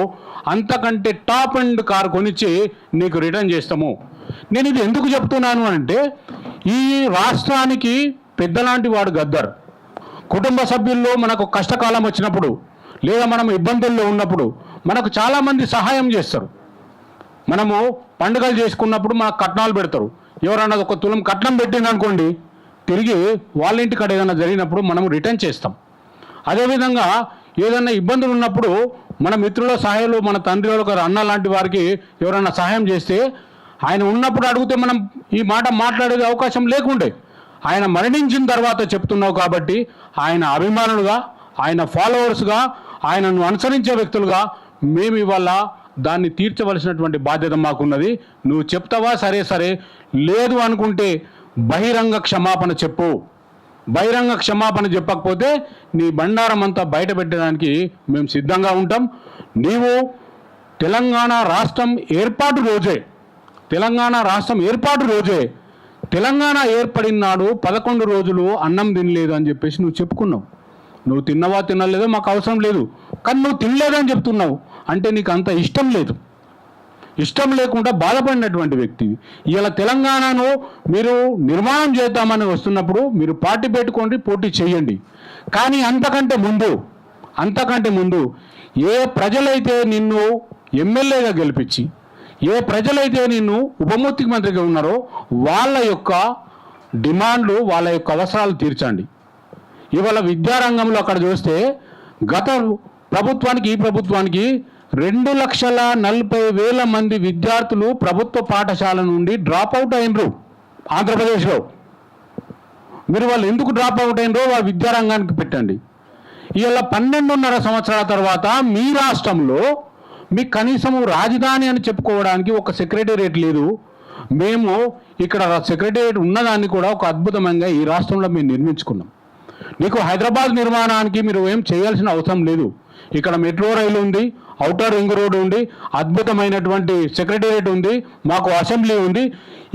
అంతకంటే టాప్ అండ్ కారు కొనిచ్చి నీకు రిటర్న్ చేస్తాము. నేను ఇది ఎందుకు చెప్తున్నాను అంటే ఈ రాష్ట్రానికి పెద్దలాంటి వాడు గద్దర్. కుటుంబ సభ్యుల్లో మనకు కష్టకాలం వచ్చినప్పుడు లేదా మనం ఇబ్బందుల్లో ఉన్నప్పుడు మనకు చాలామంది సహాయం చేస్తారు. మనము పండుగలు చేసుకున్నప్పుడు మనకు కట్నాలు పెడతారు. ఎవరన్నా ఒక తులం కట్నం పెట్టింది అనుకోండి, తిరిగి వాళ్ళ ఇంటికాడ ఏదైనా జరిగినప్పుడు మనం రిటర్న్ చేస్తాం. అదేవిధంగా ఏదైనా ఇబ్బందులు ఉన్నప్పుడు మన మిత్రుల సహాయాలు, మన తండ్రి వాళ్ళ అన్న లాంటి వారికి ఎవరైనా సహాయం చేస్తే ఆయన ఉన్నప్పుడు అడిగితే మనం ఈ మాట మాట్లాడే అవకాశం లేకుండే. ఆయన మరణించిన తర్వాత చెప్తున్నావు కాబట్టి ఆయన అభిమానులుగా, ఆయన ఫాలోవర్స్గా, ఆయనను అనుసరించే వ్యక్తులుగా మేము ఇవాళ దాన్ని తీర్చవలసినటువంటి బాధ్యత మాకున్నది. నువ్వు చెప్తావా? సరే, లేదు అనుకుంటే బహిరంగ క్షమాపణ చెప్పు. బహిరంగ క్షమాపణ చెప్పకపోతే నీ బండారం అంతా బయట పెట్టడానికి మేము సిద్ధంగా ఉంటాం. నీవు తెలంగాణ రాష్ట్రం ఏర్పాటు రోజే తెలంగాణ ఏర్పడిన నాడు 11 రోజులు అన్నం తినలేదు అని చెప్పేసి నువ్వు చెప్పుకున్నావు. నువ్వు తిన్నవా తినలేదో మాకు అవసరం లేదు, కానీ నువ్వు తినలేదని చెప్తున్నావు అంటే నీకు అంత ఇష్టం లేదు. ఇష్టం లేకుండా బాధపడినటువంటి వ్యక్తి. ఇలా తెలంగాణను మీరు నిర్మాణం చేద్దామని వస్తున్నప్పుడు మీరు పార్టీ పెట్టుకోండి, పోటీ చేయండి. కానీ అంతకంటే ముందు ఏ ప్రజలైతే నిన్ను ఎమ్మెల్యేగా గెలిపించి, ఏ ప్రజలైతే నిన్ను ఉప ముఖ్యమంత్రిగా ఉన్నారో వాళ్ళ యొక్క డిమాండ్లు, వాళ్ళ యొక్క అవసరాలు తీర్చండి. ఇవాళ విద్యారంగంలో అక్కడ చూస్తే గత ప్రభుత్వానికి ఈ ప్రభుత్వానికి 2,40,000 మంది విద్యార్థులు ప్రభుత్వ పాఠశాల నుండి డ్రాప్ అవుట్ అయినరు ఆంధ్రప్రదేశ్లో. మీరు వాళ్ళు ఎందుకు డ్రాప్ అవుట్ అయినరో వాళ్ళ విద్యారంగానికి పెట్టండి. ఇవాళ 12.5 సంవత్సరాల తర్వాత మీ రాష్ట్రంలో మీకు కనీసము రాజధాని అని చెప్పుకోవడానికి ఒక సెక్రటేరియట్ లేదు. మేము ఇక్కడ సెక్రటేరియట్ ఉన్నదాన్ని కూడా ఒక అద్భుతంగా ఈ రాష్ట్రంలో మేము నిర్మించుకున్నాం. నీకు హైదరాబాద్ నిర్మాణానికి మీరు ఏం చేయాల్సిన అవసరం లేదు. ఇక్కడ మెట్రో రైలు ఉంది, ఔటర్ రింగ్ రోడ్ ఉంది, అద్భుతమైనటువంటి సెక్రటేరియట్ ఉంది, మాకు అసెంబ్లీ ఉంది.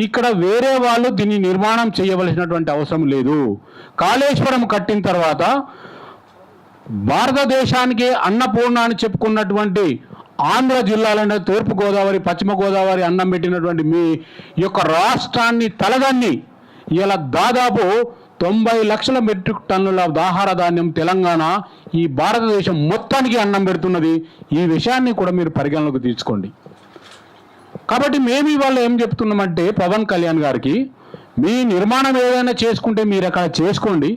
ఇక్కడ వేరే వాళ్ళు దీన్ని నిర్మాణం చేయవలసినటువంటి అవసరం లేదు. కాళేశ్వరం కట్టిన తర్వాత భారతదేశానికి అన్నపూర్ణ అని చెప్పుకున్నటువంటి ఆంధ్ర జిల్లాలనే తూర్పుగోదావరి, పశ్చిమ గోదావరి అన్నం పెట్టినటువంటి మీ యొక్క రాష్ట్రాన్ని తలదన్ని ఇలా దాదాపు 90 లక్షల మెట్రిక్ టన్నుల ఆహార ధాన్యం తెలంగాణ ఈ భారతదేశం మొత్తానికి అన్నం పెడుతున్నది. ఈ విషయాన్ని కూడా మీరు పరిగణలోకి తీసుకోండి. కాబట్టి మేము ఇవాళ ఏం చెప్తున్నామంటే పవన్ కళ్యాణ్ గారికి, మీ నిర్మాణం ఏదైనా చేసుకుంటే మీరు అక్కడ చేసుకోండి,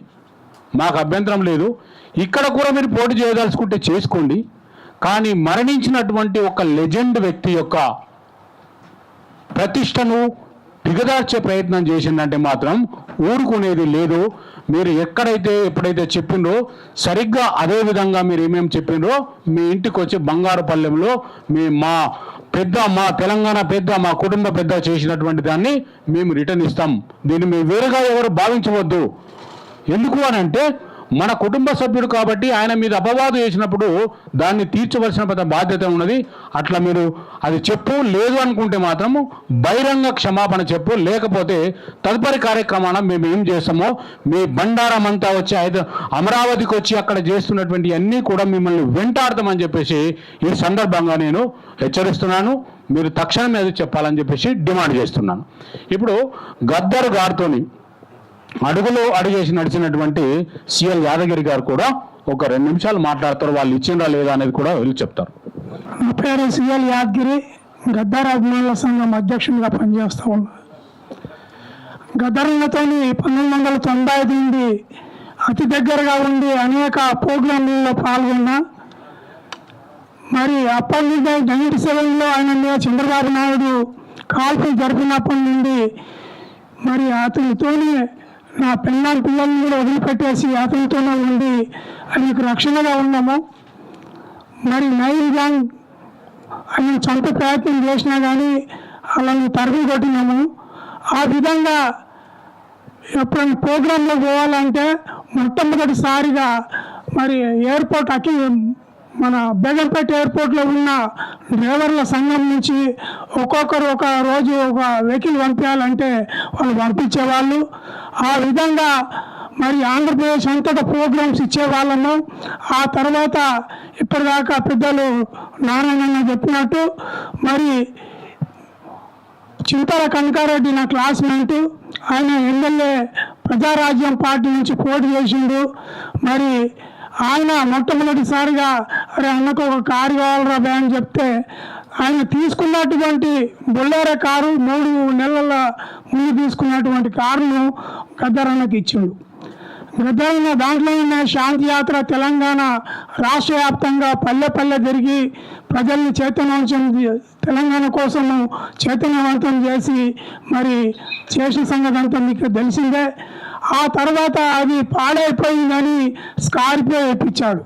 మాకు అభ్యంతరం లేదు. ఇక్కడ కూడా మీరు పోటీ చేయదలుచుకుంటే చేసుకోండి. కానీ మరణించినటువంటి ఒక లెజెండ్ వ్యక్తి యొక్క ప్రతిష్టను దిగదార్చే ప్రయత్నం చేసిందంటే మాత్రం ఊరుకునేది లేదు. మీరు ఎప్పుడైతే చెప్పిండ్రో సరిగ్గా అదే విధంగా మీరు ఏమేమి చెప్పిండ్రో మీ ఇంటికి వచ్చి బంగారుపల్లెంలో మా తెలంగాణ పెద్ద, మా కుటుంబ పెద్ద చేసినటువంటి దాన్ని మేము రిటర్న్ ఇస్తాం. దీన్ని మేము వేరుగా ఎవరు భావించవద్దు. ఎందుకు అని అంటే మన కుటుంబ సభ్యుడు కాబట్టి ఆయన మీద అపవాదు చేసినప్పుడు దాన్ని తీర్చవలసిన బాధ్యత ఉన్నది. అట్లా మీరు అది చెప్పు, లేదు అనుకుంటే మాత్రము బహిరంగ క్షమాపణ చెప్పు, లేకపోతే తదుపరి కార్యక్రమాన్ని మేము ఏం చేస్తామో మీ బండారం అంతా వచ్చి అమరావతికి వచ్చి అక్కడ చేస్తున్నటువంటి అన్నీ కూడా మిమ్మల్ని వెంటాడతామని చెప్పేసి ఈ సందర్భంగా నేను హెచ్చరిస్తున్నాను. మీరు తక్షణమే అది చెప్పాలని చెప్పేసి డిమాండ్ చేస్తున్నాను. ఇప్పుడు గద్దర్ గారితోని అడుగులో అడుగేసి నడిచినటువంటి సిఎల్ యాదగిరి గారు కూడా ఒక 2 నిమిషాలు మాట్లాడతారు. వాళ్ళు ఇచ్చిందా లేదా అనేది కూడా వీళ్ళు చెప్తారు. నా పేరు సిఎల్ యాదగిరి, గద్దర్ అభిమానుల సంఘం అధ్యక్షునిగా పనిచేస్తూ ఉన్నా. గద్దర్లతో 1995 నుండి అతి దగ్గరగా ఉండి అనేక ప్రోగ్రాంలలో పాల్గొన్నా. మరి అప్పటి నుండి 97లో ఆయన మీద చంద్రబాబు నాయుడు కాల్పులు జరిపినప్పటి నుండి మరి అతనితోనే నా పిల్లల్ని కూడా వదిలిపెట్టేసి అతనితోనే ఉండి ఆయనకు రక్షణగా ఉన్నాము. మరి నైల్ గ్యాంగ్ ఆయన చంపే ప్రయత్నం చేసినా కానీ అలాని తరిమి కొట్టినాము. ఆ విధంగా ఎప్పుడైనా ప్రోగ్రాంలో పోవాలంటే మొట్టమొదటిసారిగా మరి ఎయిర్పోర్ట్ మన బేగంపేట ఎయిర్పోర్ట్లో ఉన్న డ్రైవర్ల సంఘం నుంచి ఒక్కొక్కరు ఒక రోజు ఒక వెహికల్ పంపించాలంటే వాళ్ళు పంపించేవాళ్ళు. ఆ విధంగా మరి ఆంధ్రప్రదేశ్ అంతటా ప్రోగ్రామ్స్ ఇచ్చేవాళ్ళము. ఆ తర్వాత ఇప్పటిదాకా పెద్దలు నారాయణ చెప్పినట్టు మరి చింతల కనకారెడ్డి నా క్లాస్మేట్, ఆయన ఎమ్మెల్యే ప్రజారాజ్యం పార్టీ నుంచి పోటీ చేసిండు. మరి ఆయన మొట్టమొదటిసారిగా అరే అన్నకు ఒక కారు కావాలరా బే అని చెప్తే ఆయన తీసుకున్నటువంటి బొల్లేరే కారు 3 నెలల ముందు తీసుకున్నటువంటి కారును గద్దర్ అన్నకి ఇచ్చిండు. గద్దర్ అన్న దాంట్లోనే శాంతి యాత్ర తెలంగాణ రాష్ట్ర వ్యాప్తంగా పల్లె తిరిగి ప్రజల్ని చైతన్యవంతం తెలంగాణ కోసము చైతన్యవంతం చేసి మరి చేసిన సంగతి అంతా మీకు తెలిసిందే. ఆ తర్వాత అది పాడైపోయిందని స్కార్పియో ఇప్పించాడు.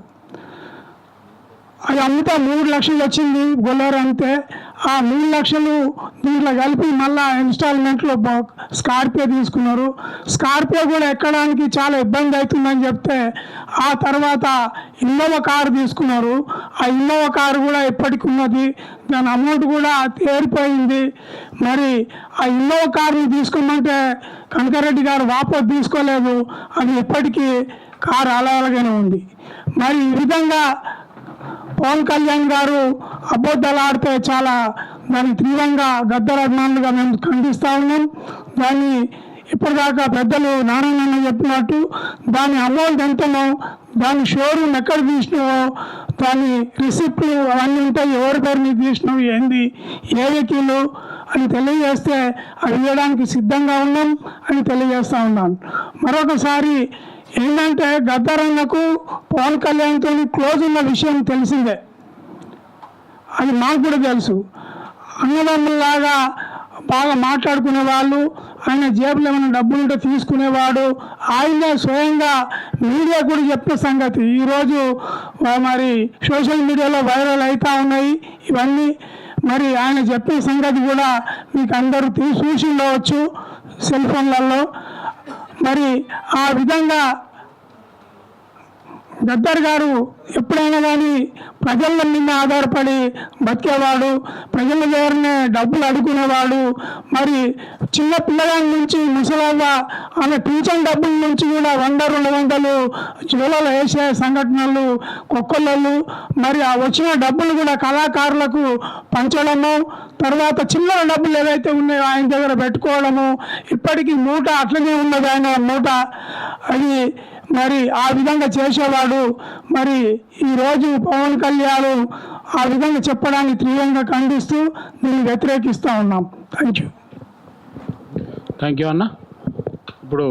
అది అంతా 3 లక్షలు వచ్చింది బొలెరో అంతే. ఆ 3 లక్షలు దీంట్లో కలిపి మళ్ళా ఇన్స్టాల్మెంట్లో స్కార్పియో తీసుకున్నారు. స్కార్పియో కూడా ఎక్కడానికి చాలా ఇబ్బంది అవుతుందని చెప్తే ఆ తర్వాత ఇన్నోవా కారు తీసుకున్నారు. ఆ ఇన్నోవా కారు కూడా ఇప్పటికి ఉన్నది, దాని అమౌంట్ కూడా తేరిపోయింది. మరి ఆ ఇన్నోవా కారుని తీసుకోమంటే కనకారెడ్డి గారు వాపసు తీసుకోలేదు, అది ఇప్పటికీ కారు అలాగనే ఉంది. మరి ఈ విధంగా పవన్ కళ్యాణ్ గారు అబద్ధాలు ఆడితే చాలా దాన్ని తీవ్రంగా గద్దర్ అభిమానులుగా మేము ఖండిస్తూ ఉన్నాం. దాన్ని ఇప్పటిదాకా పెద్దలు నారాయణ చెప్పినట్టు దాని అమౌంట్ ఎంతనో, దాని షోరూమ్ ఎక్కడ తీసినావో, దాని రిసిప్ట్లు అవన్నీ ఉంటాయి, ఎవరి పేరు మీద తీసినావు, ఏంది, ఏ వెహికల్ అని తెలియజేస్తే అవి ఇవ్వడానికి సిద్ధంగా ఉన్నాం అని తెలియజేస్తూ ఉన్నాను. మరొకసారి ఏంటంటే గద్దర్ అన్నకు పవన్ కళ్యాణ్తో క్లోజ్ ఉన్న విషయం తెలిసిందే, అది మాకు కూడా తెలుసు. అన్నదమ్ముల్లాగా బాగా మాట్లాడుకునే వాళ్ళు, ఆయన జేబులో ఏమైనా డబ్బులు ఉంటే తీసుకునేవాడు. ఆయనే స్వయంగా మీడియా కూడా చెప్పిన సంగతి ఈరోజు మరి సోషల్ మీడియాలో వైరల్ అవుతూ ఉన్నాయి ఇవన్నీ. మరి ఆయన చెప్పిన సంగతి కూడా మీకు అందరూ చూసి ఉండవచ్చు సెల్ ఫోన్లలో. మరి ఆ విధంగా గద్దర్ గారు ఎప్పుడైనా కానీ ప్రజల మీద ఆధారపడి బతికేవాడు, ప్రజల దగ్గరనే డబ్బులు అడుగుకునేవాడు. మరి చిన్న పిల్లగాడి నుంచి ముసలవ్వ ఆమె పింఛన్ డబ్బుల నుంచి కూడా 100-200 జోలలో వేసే సంఘటనలు కొక్కళ్ళు. మరి ఆ వచ్చిన డబ్బులు కూడా కళాకారులకు పంచడము, తర్వాత చిల్లర డబ్బులు ఏవైతే ఉన్నాయో ఆయన దగ్గర పెట్టుకోవడము. ఇప్పటికీ మూట అట్లనే ఉన్నది ఆయన మూట, అది మరి ఆ విధంగా చేసేవాడు. మరి ఈరోజు పవన్ కళ్యాణ్ ఆ విధంగా చెప్పడాన్ని తీవ్రంగా ఖండిస్తూ దీన్ని వ్యతిరేకిస్తూ ఉన్నాం. థ్యాంక్ యూ అన్న. ఇప్పుడు